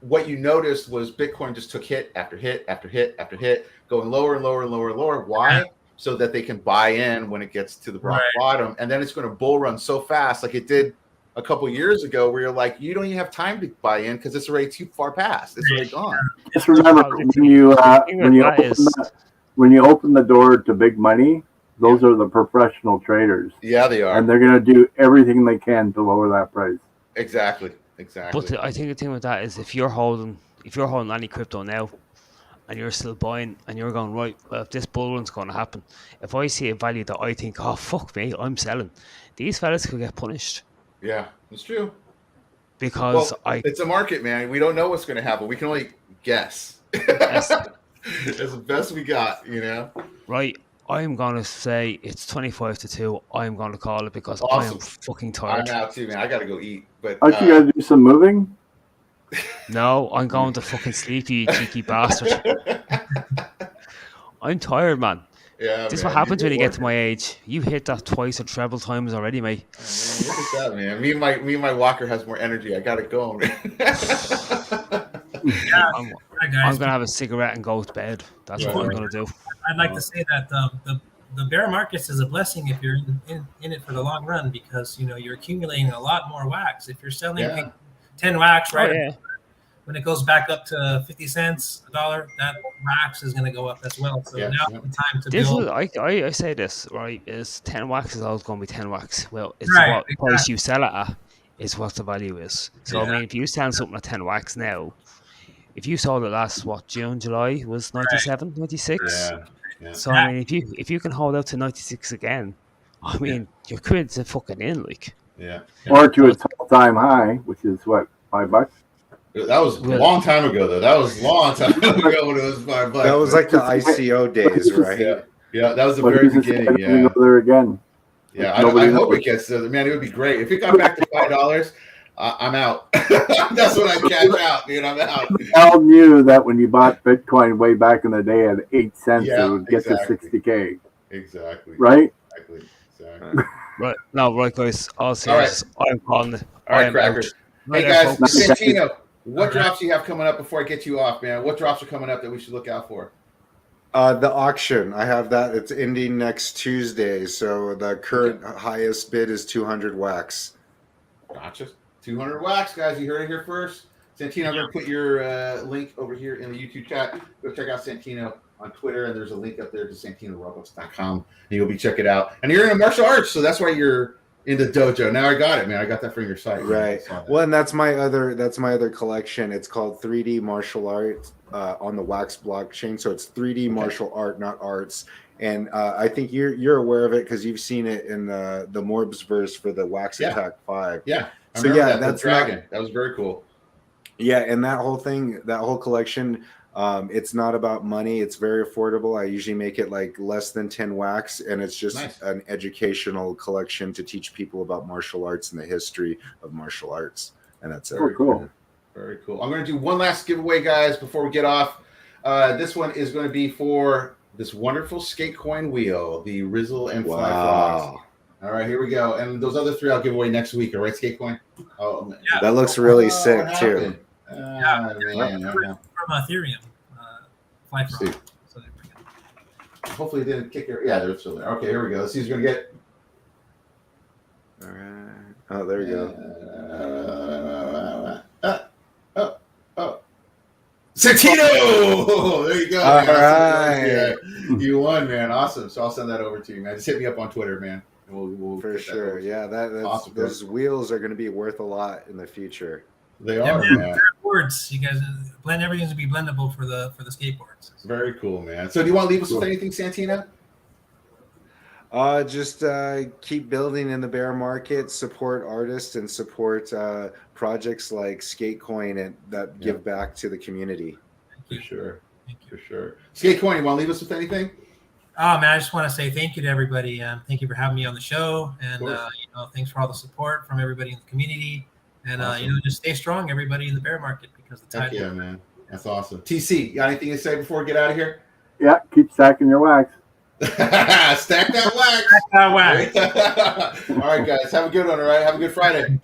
what you noticed was Bitcoin just took hit after hit after hit after hit, going lower and lower and lower and lower. Why? So that they can buy in when it gets to the bottom. And then it's going to bull run so fast like it did a couple of years ago where you're like, you don't even have time to buy in because it's already too far past. It's already gone. Just remember when you open the door to big money, those are the professional traders. Yeah, they are. And they're going to do everything they can to lower that price. Exactly. But I think the thing with that is if you're holding any crypto now and you're still buying and you're going, right, well, if this bull run's going to happen, if I see a value that I think, fuck me, I'm selling, these fellas could get punished. Yeah, it's true. Because it's a market, man. We don't know what's going to happen. We can only guess. That's the best we got, Right. I'm going to say it's 25-2. I'm going to call it because awesome. I am fucking tired. I'm out too, man. I got to go eat. But aren't you going to do some moving? No, I'm going to fucking sleep, you cheeky bastard. I'm tired, man. Yeah, This is man, what happens you're when you get to working. my age. You hit that twice or treble times already, mate. Oh, man, look at that, man. Me and my walker has more energy. I got it going. Yeah, I'm guys. gonna have a cigarette and go to bed. That's what I'm gonna do. I'd like to say that the bear markets is a blessing if you're in it for the long run, because you're accumulating a lot more wax. If you're selling Yeah. 10 wax, Oh right? yeah. When it goes back up to 50 cents, $1, that wax is going to go up as well. So Yeah, now's yeah. the time to This build. is I say this, right, is 10 wax is always gonna be 10 wax. Well, it's Right, what price exactly. you sell it at is what the value is. So I Yeah. mean, if you sell something at 10 wax now, if you sold it last June, July was 97, 96. Yeah. Yeah. So I mean, if you can hold out to 96 again, I mean, your quid's a fucking in, like. Yeah. Or to its all-time high, which is what, $5? That was a long time ago, though. That was a long time ago when it was $5. That was like the ICO days, right? Yeah, that was the But very who's to say beginning. it doesn't Yeah. go there again? Yeah, Like, I nobody hope knows. it gets there. Man, it would be great. If it got back to $5, I'm out. That's when I cash out, dude. I'm out. We all knew that when you bought Bitcoin way back in the day at 8 cents, Yeah, it would get exactly. to 60K, Exactly. right? Exactly. Right, no, right, guys. All serious. I'm calling it. All right, I'm Cracker. out. Hey, Right, guys, folks. Santino, what drops do you have coming up before I get you off, man? What drops are coming up that we should look out for? The auction, I have that. It's ending next Tuesday. So the current highest bid is 200 wax. Gotcha. 200 wax, guys. You heard it here first. Santino, I'm going to put your link over here in the YouTube chat. Go check out Santino on Twitter, and there's a link up there to SantinoRoblox.com, and you'll be check it out. And you're in martial arts, so that's why you're in the dojo. Now I got it, man. I got that from your site. Right. Well, and that's my other collection. It's called 3D Martial Arts on the Wax blockchain. So it's 3D martial art, not arts. And I think you're aware of it because you've seen it in the M.O.R.B.S verse for the Wax Attack 5. Yeah. So yeah, that's dragon. That was very cool. Yeah, and that whole collection, it's not about money. It's very affordable. I usually make it like less than 10 wax, and it's just an educational collection to teach people about martial arts and the history of martial arts. And that's it. Very cool. Very cool. I'm going to do one last giveaway, guys, before we get off. This one is going to be for this wonderful SkatECoin wheel, the Rizzle and Fly Frogs. All right, here we go. And those other three I'll give away next week. All right, SkatECoin? Oh, man. Yeah. That looks really sick, too. From Ethereum. Fly frog. So there we go. Hopefully it didn't kick your... Yeah, they're still there. Okay, here we go. Let's see who's going to get... All right. Oh, there we go. Santino! There you go. All right. Yeah. You won, man. Awesome. So I'll send that over to you, man. Just hit me up on Twitter, man. We'll for sure. Yeah, that's awesome, those wheels are going to be worth a lot in the future. They are, man. Boards. You guys blend everything's to be blendable for the skateboards. Very cool, man. So do you want to leave us with anything, Santino? Just keep building in the bear market, support artists, and support projects like SkatECoin and that give back to the community. For sure. For sure. SkatECoin, you want to leave us with anything? Oh man, I just want to say thank you to everybody. Thank you for having me on the show, and thanks for all the support from everybody in the community. And awesome. Just stay strong, everybody in the bear market, because the tide. Yeah, man, that's awesome. TC, you got anything to say before we get out of here? Yeah, keep stacking your wax. Stack that wax. Stack that wax. All right, guys, have a good one. All right, have a good Friday.